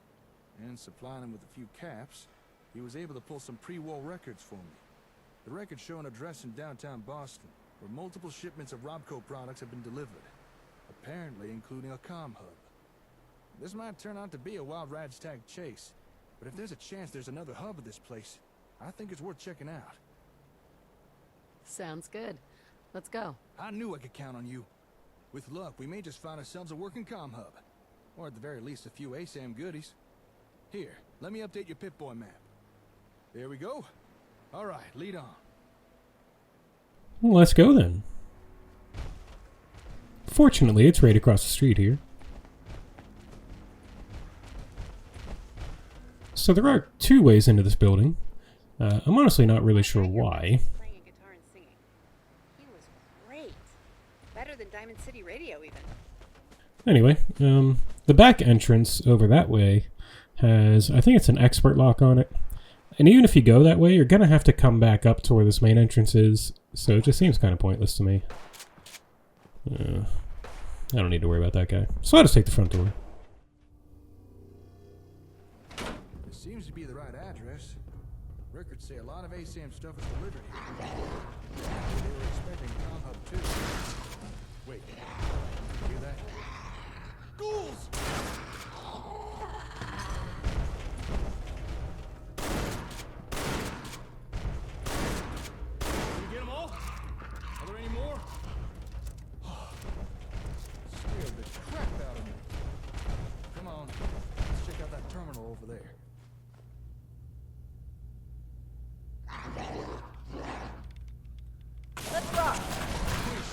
and supplying him with a few caps, he was able to pull some pre-war records for me. The records show an address in downtown Boston, where multiple shipments of Robco products have been delivered, apparently including a comm hub. This might turn out to be a wild ragtag chase, but if there's a chance there's another hub of this place, I think it's worth checking out. Sounds good. Let's go. I knew I could count on you. With luck, we may just find ourselves a working comm hub, or at the very least a few ASAM goodies. Here, let me update your Pip-Boy map. There we go. All right, lead on. Well, let's go then. Fortunately, it's right across the street here. So there are two ways into this building. I'm honestly not really sure why. Playing a guitar and singing. He was great. Better than Diamond City Radio, even. Anyway, the back entrance over that way has, I think it's an expert lock on it. And even if you go that way, you're going to have to come back up to where this main entrance is, so it just seems kind of pointless to me. I don't need to worry about that guy. So I'll just take the front door. It seems to be the right address. Records say a lot of ASAM stuff is delivered here. They were expecting comm hub too. Wait, hear that? Ghouls!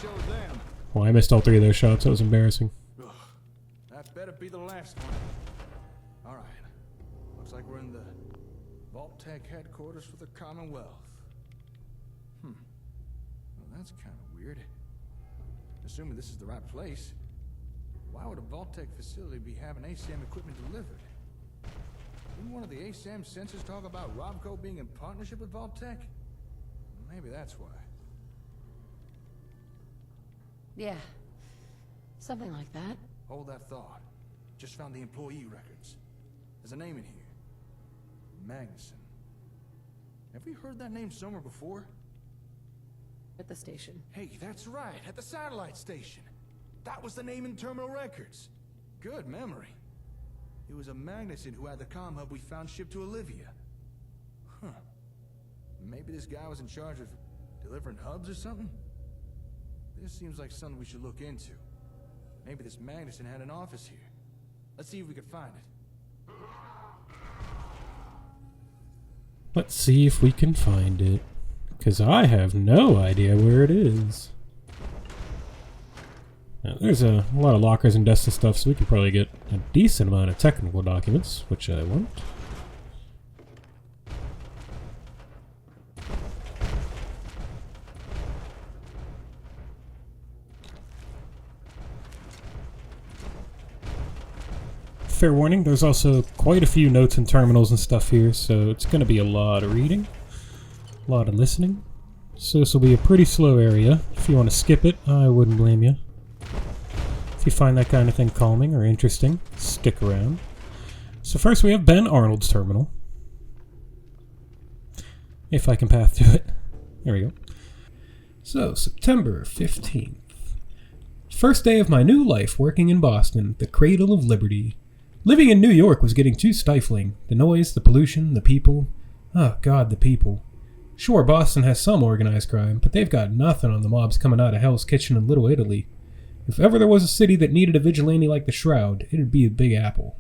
show them. Well, I missed all 3 of those shots. That was embarrassing. Ugh, that better be the last one. All right. Looks like we're in the Vault-Tec Headquarters for the Commonwealth. Well, that's kind of weird. Assuming this is the right place, why would a Vault-Tec facility be having ASAM equipment delivered? Didn't one of the ASAM sensors talk about Robco being in partnership with Vault-Tec? Maybe that's why. Yeah. Something like that. Hold that thought. Just found the employee records. There's a name in here. Magnuson. Have we heard that name somewhere before? At the station. Hey, that's right. At the satellite station. That was the name in terminal records. Good memory. It was a Magnuson who had the comm hub we found shipped to Olivia. Huh. Maybe this guy was in charge of delivering hubs or something? This seems like something we should look into. Maybe this Magnuson had an office here. Let's see if we can find it. Let's see if we can find it. Because I have no idea where it is. Now, there's a lot of lockers and desks and stuff, so we can probably get a decent amount of technical documents, which I want. Fair warning, there's also quite a few notes and terminals and stuff here, so it's going to be a lot of reading, a lot of listening. So this will be a pretty slow area. If you want to skip it, I wouldn't blame you. If you find that kind of thing calming or interesting, stick around. So first we have Ben Arnold's terminal. If I can path to it. There we go. So, September 15th. First day of my new life working in Boston, the cradle of liberty. Living in New York was getting too stifling. The noise, the pollution, the people. Oh God, the people. Sure, Boston has some organized crime, but they've got nothing on the mobs coming out of Hell's Kitchen in Little Italy. If ever there was a city that needed a vigilante like the Shroud, it'd be the Big Apple.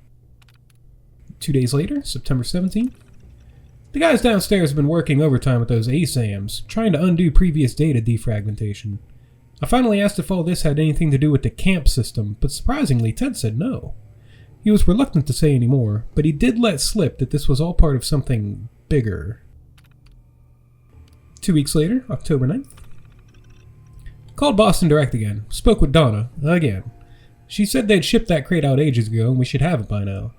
2 days later, September 17th. The guys downstairs have been working overtime with those ASAMs, trying to undo previous data defragmentation. I finally asked if all this had anything to do with the camp system, but surprisingly, Ted said no. He was reluctant to say any more, but he did let slip that this was all part of something bigger. 2 weeks later, October 9th. Called Boston Direct again. Spoke with Donna, again. She said they'd shipped that crate out ages ago and we should have it by now.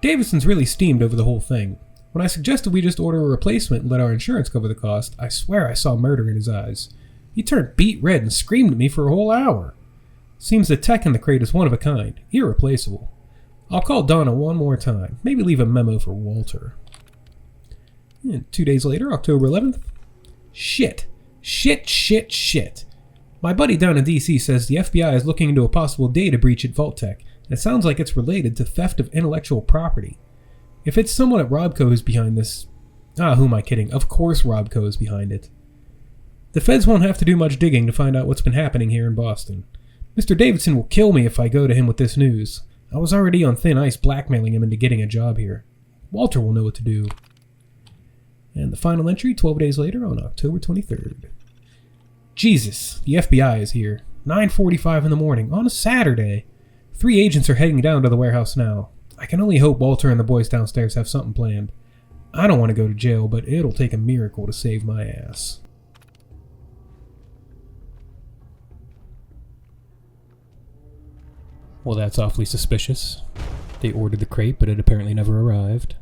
Davidson's really steamed over the whole thing. When I suggested we just order a replacement and let our insurance cover the cost, I swear I saw murder in his eyes. He turned beet red and screamed at me for a whole hour. Seems the tech in the crate is one of a kind, irreplaceable. I'll call Donna one more time, maybe leave a memo for Walter. And 2 days later, October 11th. Shit. My buddy down in DC says the FBI is looking into a possible data breach at Vault-Tec, and it sounds like it's related to theft of intellectual property. If it's someone at Robco who's behind this... who am I kidding? Of course Robco is behind it. The feds won't have to do much digging to find out what's been happening here in Boston. Mr. Davidson will kill me if I go to him with this news. I was already on thin ice blackmailing him into getting a job here. Walter will know what to do. And the final entry, 12 days later, on October 23rd. Jesus, the FBI is here. 9:45 in the morning, on a Saturday. 3 agents are heading down to the warehouse now. I can only hope Walter and the boys downstairs have something planned. I don't want to go to jail, but it'll take a miracle to save my ass. Well, that's awfully suspicious. They ordered the crate, but it apparently never arrived.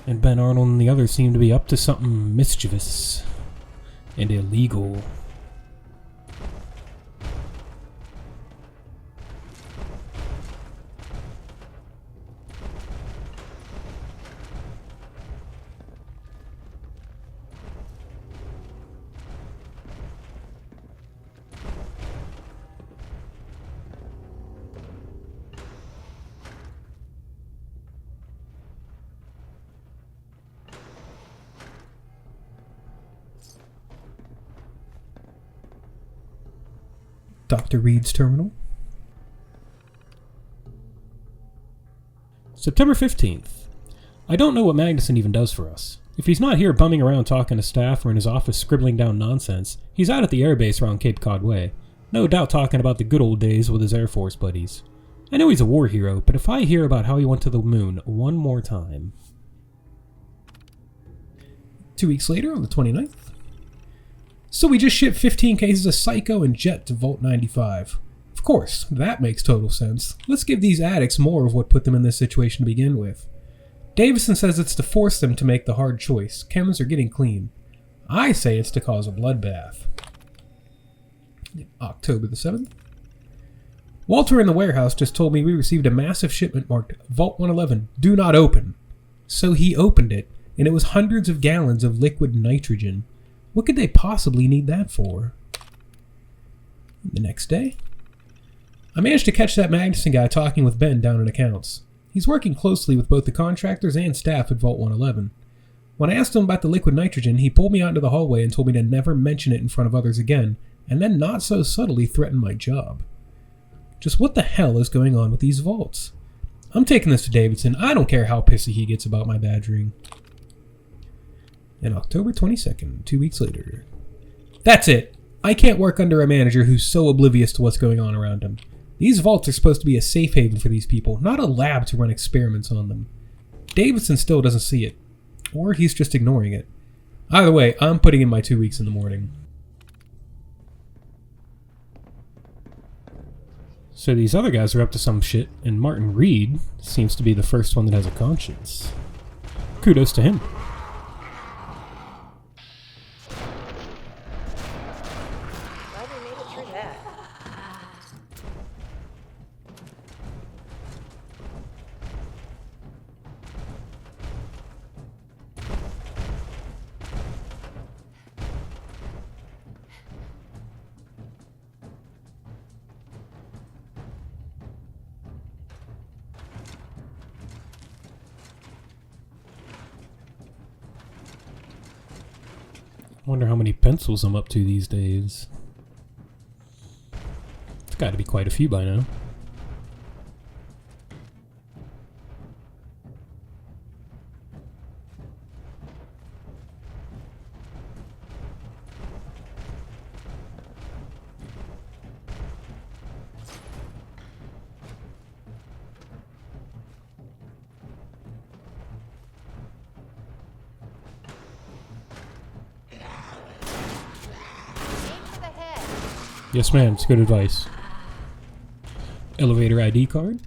And Ben Arnold and the others seem to be up to something mischievous and illegal. Dr. Reed's terminal. September 15th. I don't know what Magnuson even does for us. If he's not here bumming around talking to staff or in his office scribbling down nonsense, he's out at the airbase around Cape Cod Way, no doubt talking about the good old days with his Air Force buddies. I know he's a war hero, but if I hear about how he went to the moon one more time... 2 weeks later, on the 29th. So we just shipped 15 cases of Psycho and Jet to Vault 95. Of course, that makes total sense. Let's give these addicts more of what put them in this situation to begin with. Davison says it's to force them to make the hard choice. Chems are getting clean. I say it's to cause a bloodbath. October the 7th. Walter in the warehouse just told me we received a massive shipment marked Vault 111, do not open. So he opened it, and it was hundreds of gallons of liquid nitrogen. What could they possibly need that for? The next day, I managed to catch that Magnuson guy talking with Ben down in accounts. He's working closely with both the contractors and staff at Vault 111. When I asked him about the liquid nitrogen, he pulled me out into the hallway and told me to never mention it in front of others again, and then not so subtly threatened my job. Just what the hell is going on with these vaults? I'm taking this to Davidson. I don't care how pissy he gets about my badgering. And October 22nd, 2 weeks later. That's it! I can't work under a manager who's so oblivious to what's going on around him. These vaults are supposed to be a safe haven for these people, not a lab to run experiments on them. Davidson still doesn't see it. Or he's just ignoring it. Either way, I'm putting in my 2 weeks in the morning. So these other guys are up to some shit, and Martin Reed seems to be the first one that has a conscience. Kudos to him. Glad we made it through that. I wonder how many pencils I'm up to these days. It's got to be quite a few by now. Yes, ma'am. It's good advice. Elevator ID card.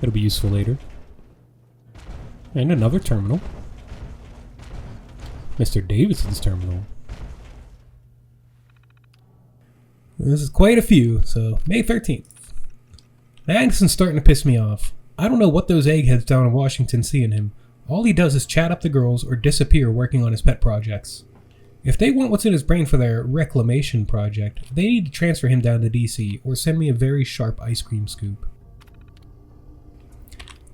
It'll be useful later. And another terminal. Mr. Davidson's terminal. This is quite a few, so May 13th. Magnuson's starting to piss me off. I don't know what those eggheads down in Washington see in him. All he does is chat up the girls or disappear working on his pet projects. If they want what's in his brain for their reclamation project, they need to transfer him down to DC or send me a very sharp ice cream scoop.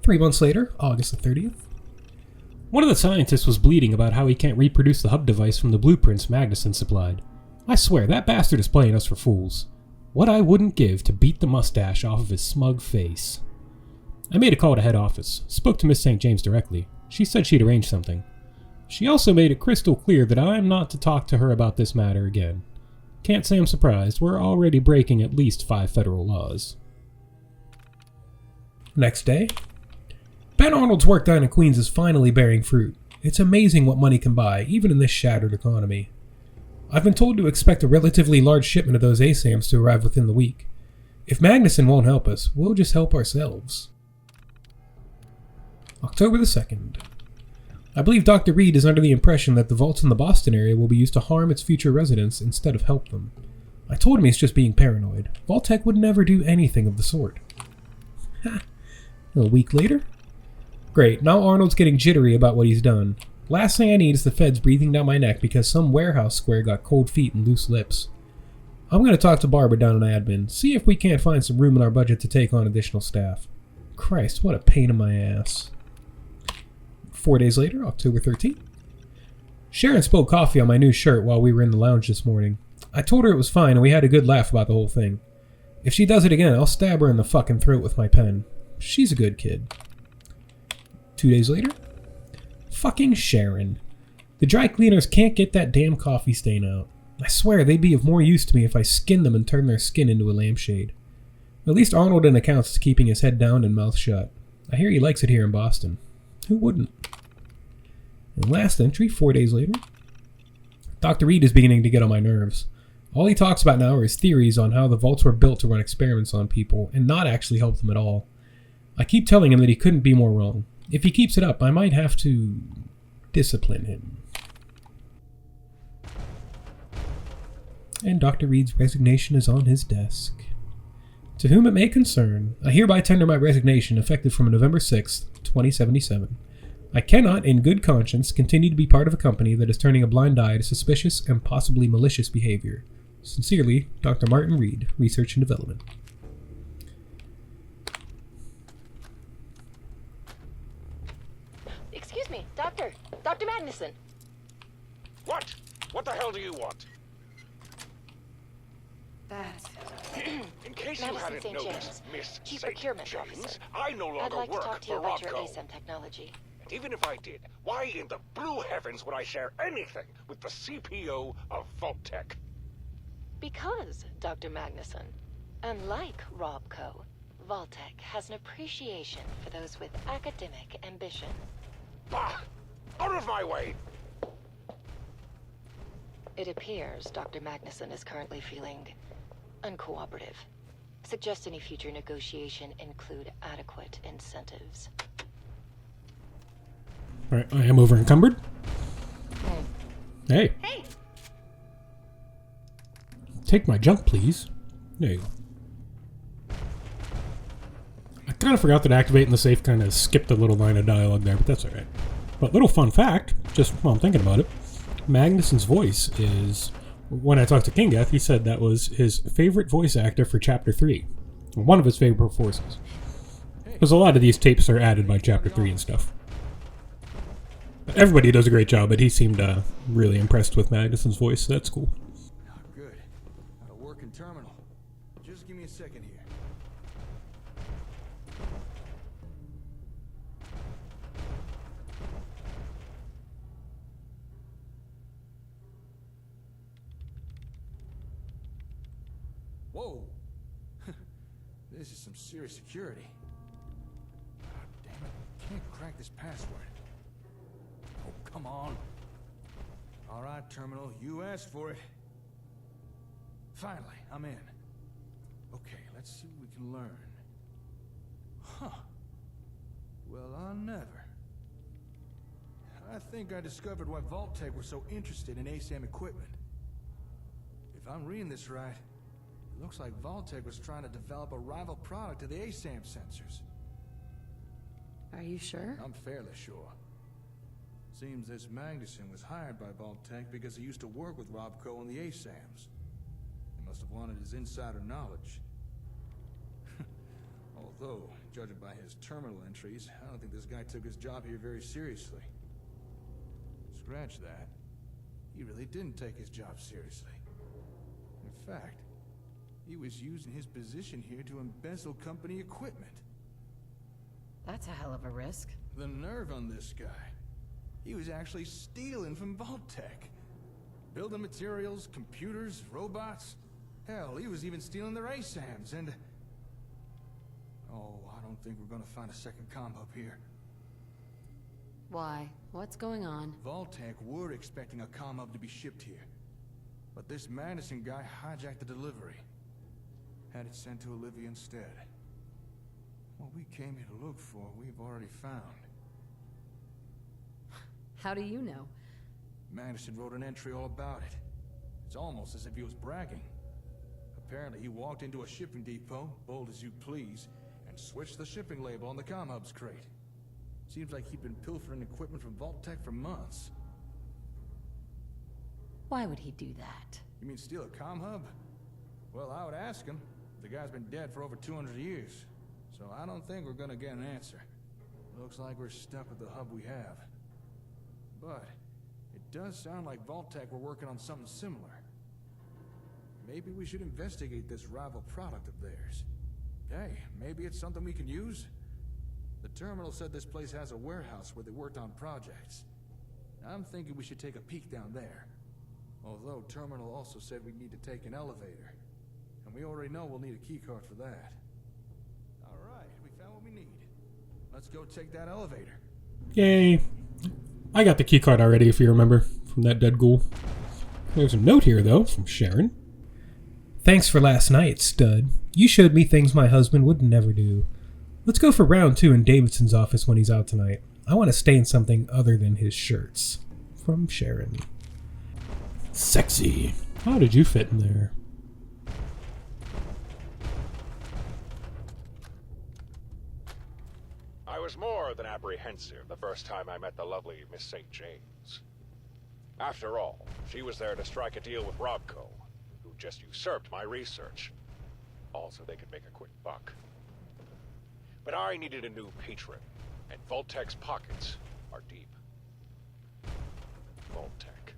3 months later, August the 30th. One of the scientists was bleating about how he can't reproduce the hub device from the blueprints Magnuson supplied. I swear, that bastard is playing us for fools. What I wouldn't give to beat the mustache off of his smug face. I made a call to head office, spoke to Miss St. James directly. She said she'd arrange something. She also made it crystal clear that I'm not to talk to her about this matter again. Can't say I'm surprised, we're already breaking at least 5 federal laws. Next day. Ben Arnold's work down in Queens is finally bearing fruit. It's amazing what money can buy, even in this shattered economy. I've been told to expect a relatively large shipment of those ASAMs to arrive within the week. If Magnuson won't help us, we'll just help ourselves. October the 2nd. I believe Dr. Reed is under the impression that the vaults in the Boston area will be used to harm its future residents instead of help them. I told him he's just being paranoid. Vault-Tec would never do anything of the sort. Ha! A week later? Great, now Arnold's getting jittery about what he's done. Last thing I need is the feds breathing down my neck because some warehouse square got cold feet and loose lips. I'm going to talk to Barbara down in admin, see if we can't find some room in our budget to take on additional staff. Christ, what a pain in my ass. 4 days later, October 13th. Sharon spilled coffee on my new shirt while we were in the lounge this morning. I told her it was fine and we had a good laugh about the whole thing. If she does it again, I'll stab her in the fucking throat with my pen. She's a good kid. 2 days later. Fucking Sharon. The dry cleaners can't get that damn coffee stain out. I swear they'd be of more use to me if I skinned them and turned their skin into a lampshade. At least Arnold in accounts is keeping his head down and mouth shut. I hear he likes it here in Boston. Who wouldn't? And last entry, 4 days later. Dr. Reed is beginning to get on my nerves. All he talks about now are his theories on how the vaults were built to run experiments on people and not actually help them at all. I keep telling him that he couldn't be more wrong. If he keeps it up, I might have to discipline him. And Dr. Reed's resignation is on his desk. To whom it may concern, I hereby tender my resignation effective from November 6th, 2077. I cannot, in good conscience, continue to be part of a company that is turning a blind eye to suspicious and possibly malicious behavior. Sincerely, Dr. Martin Reed, Research and Development. Excuse me, Doctor. Dr. Magnuson. What? What the hell do you want? That's... In case you Madison hadn't St. noticed, James, Miss Chief St. Procurement James, Officer. I no longer I'd like to work talk to you for about your Robco. ASEM technology. And even if I did, why in the blue heavens would I share anything with the CPO of Vault-Tec? Because, Dr. Magnuson, unlike Robco, Vault-Tec has an appreciation for those with academic ambition. Bah! Out of my way! It appears Dr. Magnuson is currently feeling uncooperative. Suggest any future negotiation include adequate incentives. Alright, I am over encumbered. Hey. Hey! Take my junk, please. There you go. I kind of forgot that activating the safe kind of skipped a little line of dialogue there, but that's alright. But little fun fact, just while I'm thinking about it, Magnuson's voice is... When I talked to Kingeth, he said that was his favorite voice actor for Chapter 3. One of his favorite forces. Because a lot of these tapes are added by Chapter 3 and stuff. But everybody does a great job, but he seemed really impressed with Magnuson's voice, so that's cool. Good. Got a working terminal. Just give me a second here. Whoa! This is some serious security. God damn it. Can't crack this password. Oh, come on. Alright, terminal. You asked for it. Finally, I'm in. Okay, let's see what we can learn. Huh. Well, I'll never. I think I discovered why Vault-Tec was so interested in ASAM equipment. If I'm reading this right, it looks like Vault-Tec was trying to develop a rival product to the ASAM sensors. Are you sure? I'm fairly sure. Seems this Magnuson was hired by Vault-Tec because he used to work with Robco on the ASAMs. They must have wanted his insider knowledge. Although, judging by his terminal entries, I don't think this guy took his job here very seriously. Scratch that. He really didn't take his job seriously. In fact, he was using his position here to embezzle company equipment. That's a hell of a risk. The nerve on this guy. He was actually stealing from Vault-Tec. Building materials, computers, robots. Hell, he was even stealing their ASAMs and... Oh, I don't think we're gonna find a second comm hub here. Why? What's going on? Vault-Tec were expecting a comm hub to be shipped here. But this Madison guy hijacked the delivery. Had it sent to Olivia instead. What we came here to look for, we've already found. How do you know? Madison wrote an entry all about it. It's almost as if he was bragging. Apparently he walked into a shipping depot, bold as you please, and switched the shipping label on the comm hub's crate. Seems like he'd been pilfering equipment from Vault-Tec for months. Why would he do that? You mean steal a comm hub? Well, I would ask him. The guy's been dead for over 200 years. So I don't think we're gonna get an answer. Looks like we're stuck with the hub we have. But it does sound like Vault-Tec were working on something similar. Maybe we should investigate this rival product of theirs. Hey, maybe it's something we can use? The terminal said this place has a warehouse where they worked on projects. I'm thinking we should take a peek down there. Although terminal also said we need to take an elevator. And we already know we'll need a keycard for that. Alright, we found what we need. Let's go take that elevator. Yay. I got the keycard already, if you remember, from that dead ghoul. There's a note here, though, from Sharon. Thanks for last night, stud. You showed me things my husband would never do. Let's go for round 2 in Davidson's office when he's out tonight. I want to stain something other than his shirts. From Sharon. Sexy. How did you fit in there? I was more than apprehensive the first time I met the lovely Miss St. James. After all, she was there to strike a deal with Robco, who just usurped my research. All so they could make a quick buck. But I needed a new patron, and Vault-Tec's pockets are deep. Vault-Tec.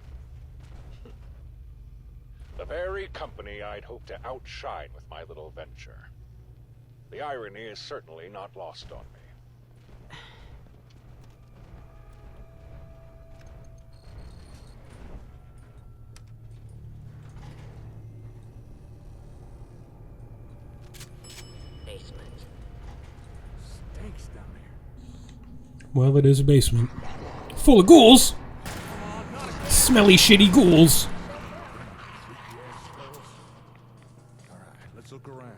The very company I'd hoped to outshine with my little venture. The irony is certainly not lost on me. Stinks down here. Well, it is a basement. Full of ghouls! Smelly, shitty ghouls! Alright, let's look around.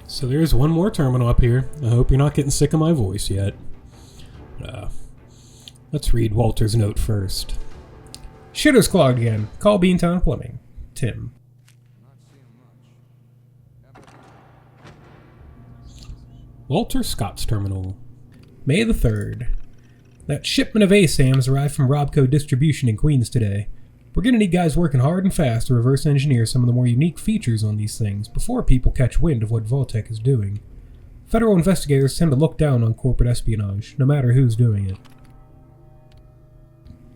So there's one more terminal up here. I hope you're not getting sick of my voice yet. Let's read Walter's note first. Shitter's clogged again. Call Beantown Plumbing. Tim. Walter Scott's terminal. May the 3rd. That shipment of ASAMs arrived from Robco Distribution in Queens today. We're gonna need guys working hard and fast to reverse engineer some of the more unique features on these things before people catch wind of what Vault-Tec is doing. Federal investigators tend to look down on corporate espionage, no matter who's doing it.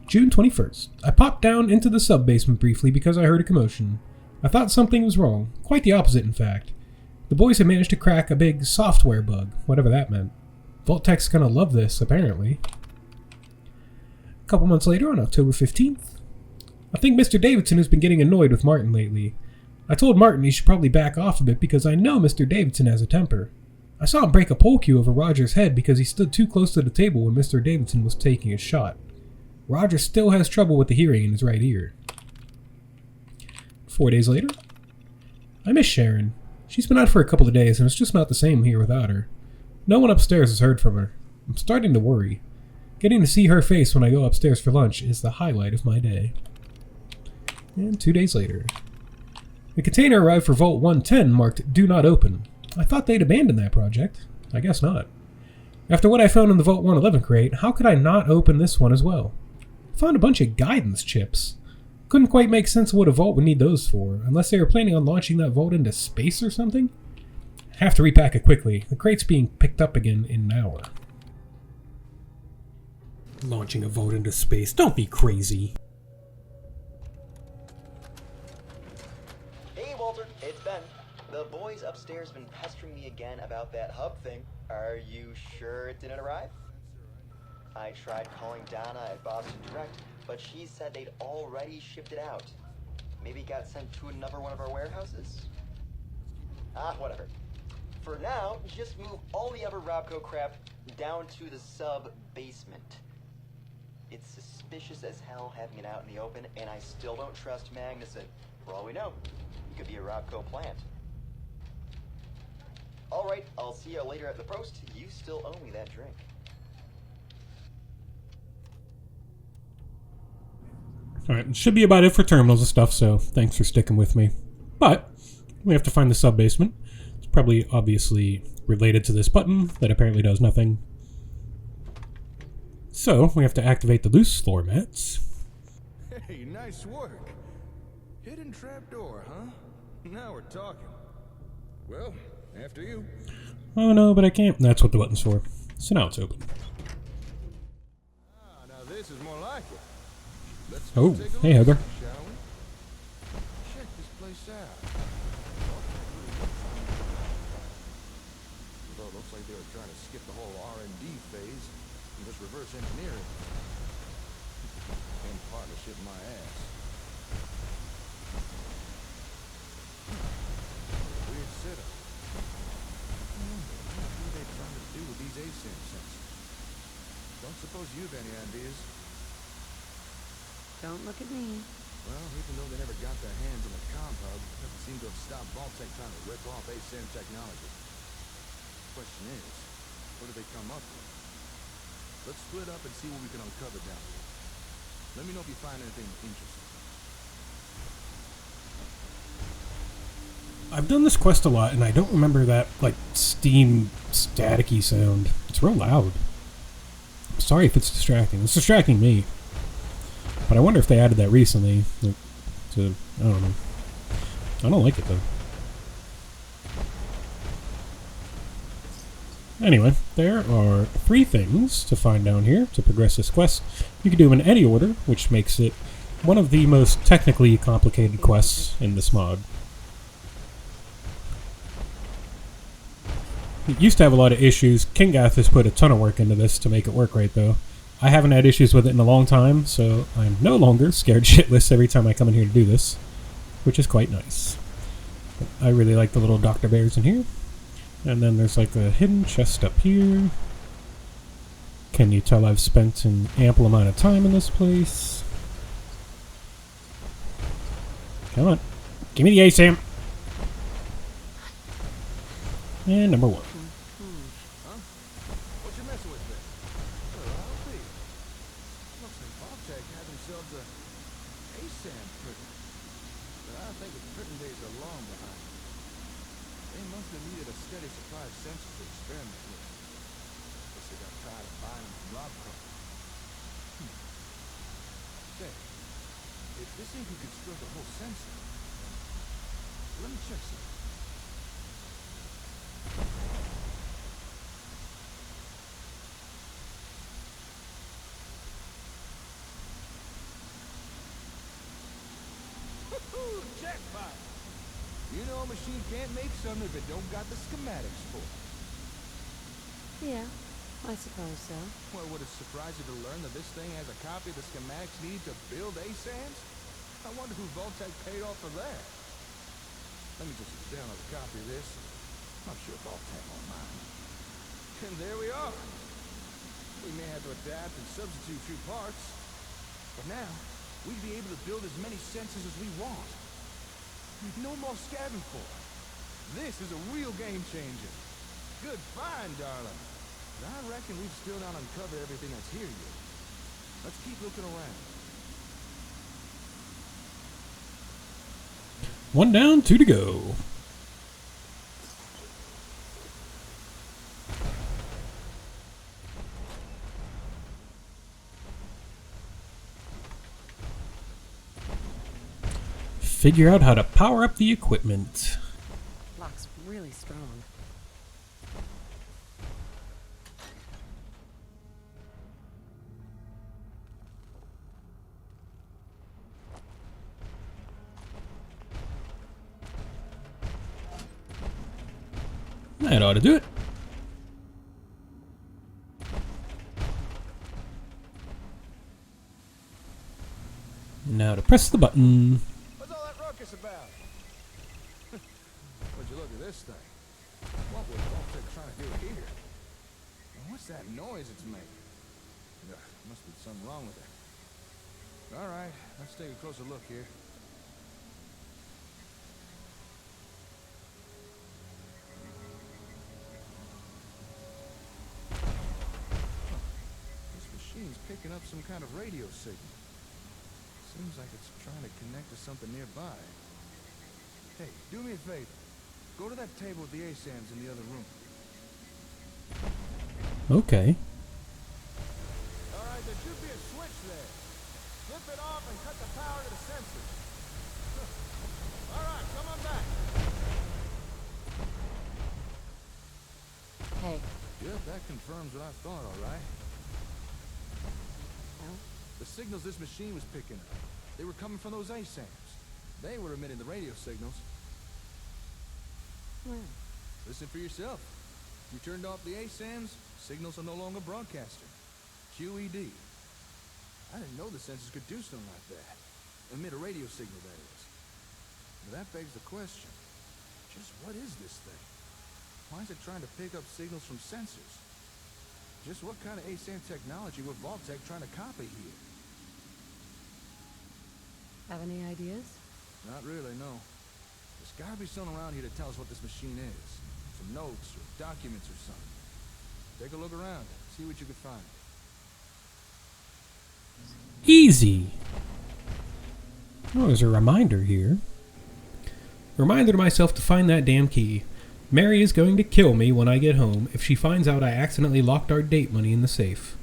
June 21st. I popped down into the sub-basement briefly because I heard a commotion. I thought something was wrong. Quite the opposite, in fact. The boys had managed to crack a big software bug, whatever that meant. Vault-Tec's gonna love this, apparently. A couple months later, on October 15th, I think Mr. Davidson has been getting annoyed with Martin lately. I told Martin he should probably back off a bit because I know Mr. Davidson has a temper. I saw him break a pole cue over Roger's head because he stood too close to the table when Mr. Davidson was taking his shot. Roger still has trouble with the hearing in his right ear. 4 days later, I miss Sharon. She's been out for a couple of days and it's just not the same here without her. No one upstairs has heard from her. I'm starting to worry. Getting to see her face when I go upstairs for lunch is the highlight of my day. And 2 days later. The container arrived for Vault 110 marked Do Not Open. I thought they'd abandoned that project. I guess not. After what I found in the Vault 111 crate, how could I not open this one as well? I found a bunch of guidance chips. Couldn't quite make sense of what a vault would need those for, unless they were planning on launching that vault into space or something? Have to repack it quickly. The crate's being picked up again in an hour. Launching a vault into space. Don't be crazy. Hey Walter, it's Ben. The boys upstairs have been pestering me again about that hub thing. Are you sure it didn't arrive? I tried calling Donna at Boston Direct, but she said they'd already shipped it out. Maybe it got sent to another one of our warehouses? Whatever. For now, just move all the other Robco crap down to the sub-basement. It's suspicious as hell having it out in the open, and I still don't trust Magnuson. For all we know, he could be a Robco plant. Alright, I'll see you later at the post. You still owe me that drink. Alright, it should be about it for terminals and stuff, so thanks for sticking with me. But, we have to find the sub-basement. It's probably obviously related to this button that apparently does nothing. So, we have to activate the loose floor mats. Hey, nice work. Hidden trapdoor, huh? Now we're talking. Well, after you. Oh no, but I can't. That's what the button's for. So now it's open. Ah, now this is more like it. Let's Oh, take a hey, look, Heather. shall we? Check this place out. Although it looks like they were trying to skip the whole R&D phase and just reverse engineering. And partnership my ass. Weird setup. I wonder what they're trying to do with these ASAM sensors. Don't suppose you've any ideas? Don't look at me. Well, even though they never got their hands on the compound, it doesn't seem to have stopped Vault-Tec trying to rip off ASAM technology. Question is, what do they come up with? Let's split up and see what we can uncover down here. Let me know if you find anything interesting. I've done this quest a lot, and I don't remember that, like, steam staticky sound. It's real loud. I'm sorry if it's distracting. It's distracting me. But I wonder if they added that recently. Like, I don't know. I don't like it, though. Anyway, there are 3 things to find down here to progress this quest. You can do them in any order, which makes it one of the most technically complicated quests in this mod. It used to have a lot of issues. Kingath has put a ton of work into this to make it work right, though. I haven't had issues with it in a long time, so I'm no longer scared shitless every time I come in here to do this, which is quite nice. But I really like the little Dr. Bears in here. And then there's like a hidden chest up here. Can you tell I've spent an ample amount of time in this place? Come on. Give me the ASAM! And number 1. Huh? What you messing with there? Well, I'll be. Looks like Vault-Tec had themselves a ASAM printer. But I think the printing days are long behind. They must have needed a steady supply of sensors to experiment with. Guess they got tired of buying them from Robco. Say, if this thing could construct a whole sensor, let me check something. Jackpot! You know a machine can't make something if it don't got the schematics for it. Yeah, I suppose so. Well, would it surprise you to learn that this thing has a copy of the schematics needed to build ASAMs? I wonder who Vault-Tec paid off for that. Let me just download a copy of this. I'm sure Vault-Tec won't mind. And there we are. We may have to adapt and substitute a few parts, but now we'd be able to build as many sensors as we want. No more scavenging for. This is a real game changer. Good find, darling. But I reckon we've still not uncovered everything that's here yet. Let's keep looking around. 1 down, 2 to go. Figure out how to power up the equipment. Lock's really strong. That ought to do it. Now to press the button. What's all that ruckus about? Would you look at this thing? What was Vault-Tec trying to do here? And what's that noise it's making? Ugh, must be something wrong with it. All right, let's take a closer look here. This machine's picking up some kind of radio signal. Seems like it's trying to connect to something nearby. Hey, do me a favor. Go to that table with the ASAMs in the other room. Okay. Alright, there should be a switch there. Flip it off and cut the power to the sensors. Alright, come on back. Hey. Yep. That confirms what I thought, all right. Well? The signals this machine was picking up, they were coming from those ASAMs. They were emitting the radio signals. Well. Listen for yourself. You turned off the ASAMs, signals are no longer broadcasting. QED. I didn't know the sensors could do something like that. Emit a radio signal, that is. But that begs the question. Just what is this thing? Why is it trying to pick up signals from sensors? Just what kind of ASAM technology was Vault-Tec trying to copy here? Have any ideas? Not really, no. There's gotta be someone around here to tell us what this machine is. Some notes or documents or something. Take a look around, see what you can find. Easy. Oh, there's a reminder here. Reminder to myself to find that damn key. Mary is going to kill me when I get home if she finds out I accidentally locked our date money in the safe.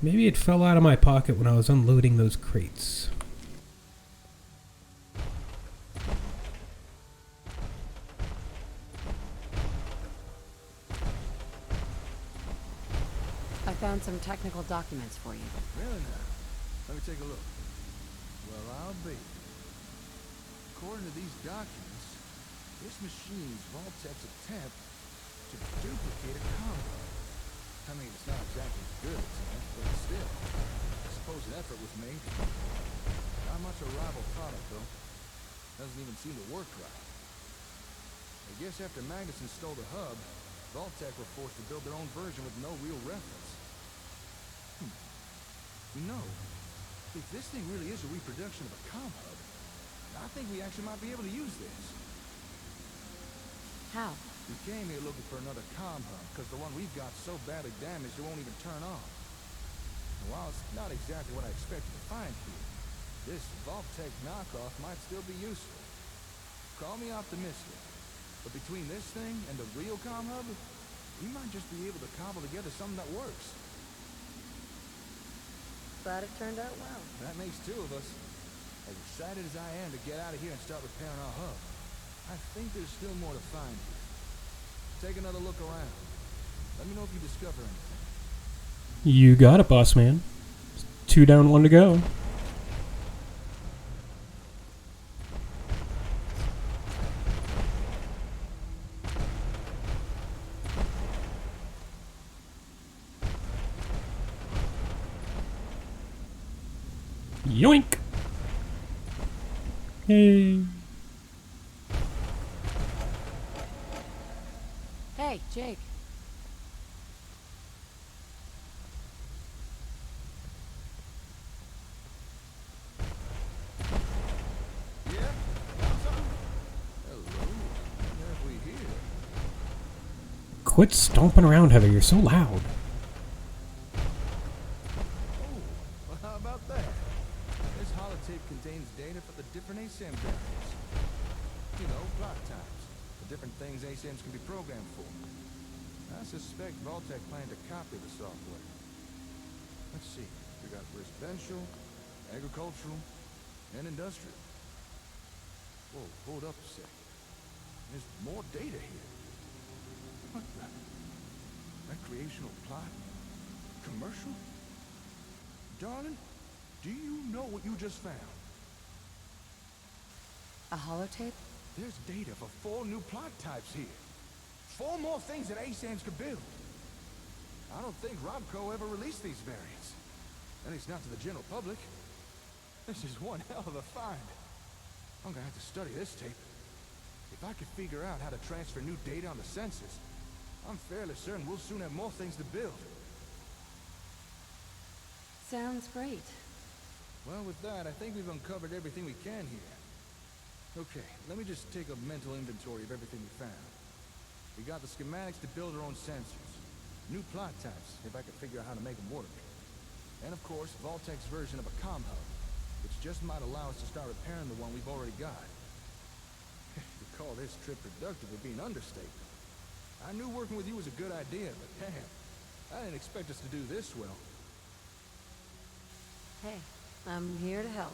Maybe it fell out of my pocket when I was unloading those crates. I found some technical documents for you. Really now? Let me take a look. Well, I'll be. According to these documents, this machine's Vault-Tec's attempt to duplicate a combo. I mean, it's not exactly a good attempt, but still, I suppose an effort was made. Not much a rival product, though. Doesn't even seem to work right. I guess after Magnuson stole the hub, Vault-Tec were forced to build their own version with no real reference. You know, if this thing really is a reproduction of a comm hub, I think we actually might be able to use this. How? We came here looking for another comm hub, because the one we've got so badly damaged it won't even turn on. And while it's not exactly what I expected to find here, this Vault-Tec knockoff might still be useful. Call me optimistic, but between this thing and the real comm hub, we might just be able to cobble together something that works. Glad it turned out well. That makes two of us. As excited as I am to get out of here and start repairing our hub, I think there's still more to find here. Take another look around. Let me know if you discover anything. You got it, boss man. 2 down, 1 to go. Yoink! Hey. Hey, Jake. Yeah? Hello. What have we here? Quit stomping around, Heather. You're so loud. Well, how about that? This holotape contains data for the different ASAM variants. You know, plot types. The different things ASAMs can be programmed for. I suspect Vault-Tec planned to copy the software. Let's see. We got residential, agricultural, and industrial. Whoa, hold up a sec. There's more data here. What the? Recreational plot? Commercial? Darling, do you know what you just found? A holotape? There's data for 4 new plot types here. 4 more things that ASAMs could build. I don't think Robco ever released these variants. At least not to the general public. This is one hell of a find. I'm gonna have to study this tape. If I could figure out how to transfer new data on the sensors, I'm fairly certain we'll soon have more things to build. Sounds great. Well, with that, I think we've uncovered everything we can here. Okay, let me just take a mental inventory of everything we found. We got the schematics to build our own sensors. New plot types, if I could figure out how to make them work. And of course, Vault-Tec's version of a comm hub, which just might allow us to start repairing the one we've already got. To call this trip productive would be an understatement. I knew working with you was a good idea, but damn, I didn't expect us to do this well. Hey, I'm here to help.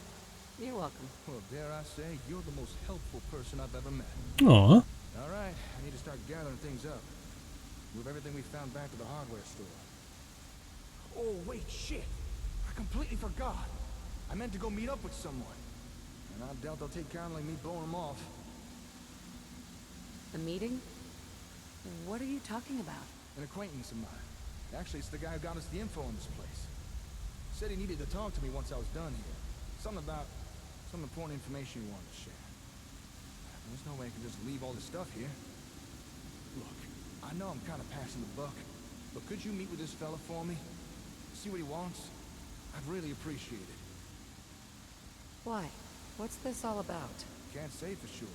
You're welcome. Well, dare I say, you're the most helpful person I've ever met. Aw. All right, I need to start gathering things up. Move everything we found back to the hardware store. Oh, wait, shit! I completely forgot. I meant to go meet up with someone. And I doubt they'll take kindly me blowing them off. A meeting? What are you talking about? An acquaintance of mine. Actually, it's the guy who got us the info on this place. Said he needed to talk to me once I was done here. Something about some important information he wanted to share. There's no way I can just leave all this stuff here. Look, I know I'm kind of passing the buck, but could you meet with this fella for me? See what he wants? I'd really appreciate it. Why? What's this all about? Can't say for sure.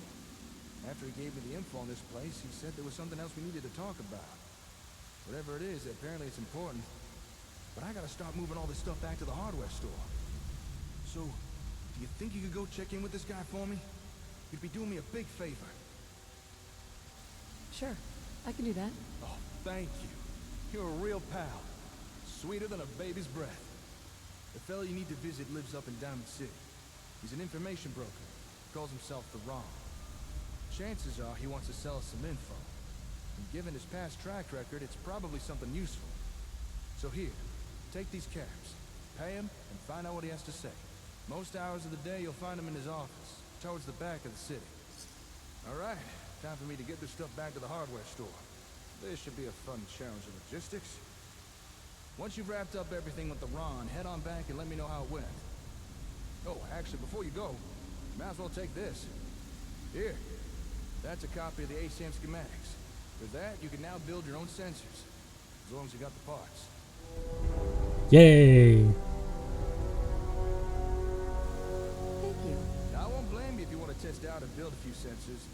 After he gave me the info on this place, he said there was something else we needed to talk about. Whatever it is, apparently it's important. But I gotta start moving all this stuff back to the hardware store. So, do you think you could go check in with this guy for me? You'd be doing me a big favor. Sure, I can do that. Oh, thank you. You're a real pal. Sweeter than a baby's breath. The fella you need to visit lives up in Diamond City. He's an information broker. Calls himself the Ron. Chances are he wants to sell us some info. And given his past track record, it's probably something useful. So here, take these cabs, pay him, and find out what he has to say. Most hours of the day, you'll find him in his office, towards the back of the city. All right, time for me to get this stuff back to the hardware store. This should be a fun challenge of logistics. Once you've wrapped up everything with the Ron, head on back and let me know how it went. Oh, actually, before you go, you might as well take this. Here, that's a copy of the ASAM schematics. With that, you can now build your own sensors, as long as you got the parts. Yay! Thank you. I won't blame you if you want to test out and build a few sensors.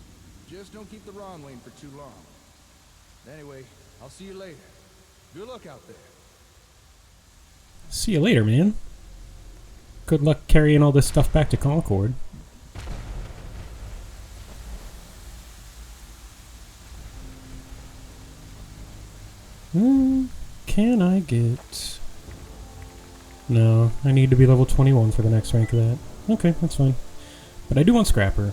Just don't keep the Ron waiting for too long. Anyway, I'll see you later. Good luck out there. See you later, man. Good luck carrying all this stuff back to Concord. Can I get... No, I need to be level 21 for the next rank of that. Okay, that's fine. But I do want Scrapper.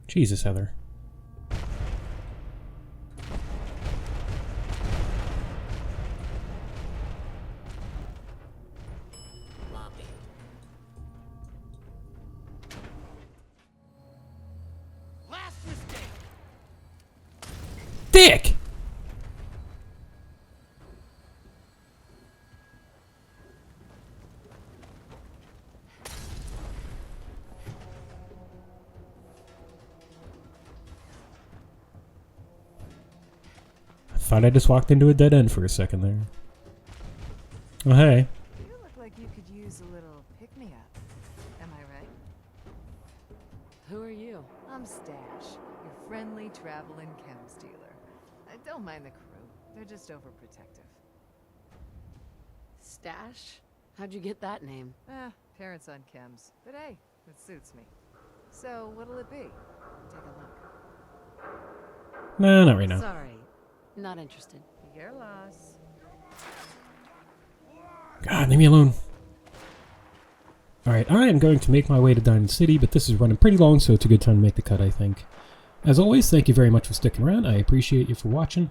Jesus, Heather. Dick! I thought I just walked into a dead end for a second there. Oh, hey. You look like you could use a little pick-me-up. Am I right? Who are you? I'm Stash, your friendly traveling chems dealer. I don't mind the crew. They're just overprotective. Stash? How'd you get that name? Parents on chems. But hey, it suits me. So, what'll it be? Take a look. Nah, not right now. Sorry. Not interested. Your loss. God, leave me alone. Alright, I am going to make my way to Diamond City, but this is running pretty long, so it's a good time to make the cut, I think. As always, thank you very much for sticking around. I appreciate you for watching.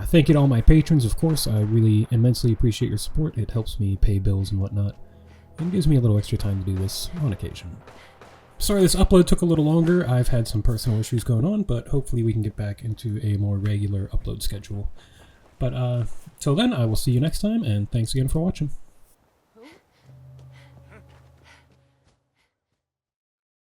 Thank you to all my patrons, of course. I really immensely appreciate your support. It helps me pay bills and whatnot, and gives me a little extra time to do this on occasion. Sorry this upload took a little longer. I've had some personal issues going on, but hopefully we can get back into a more regular upload schedule. But till then, I will see you next time, and thanks again for watching.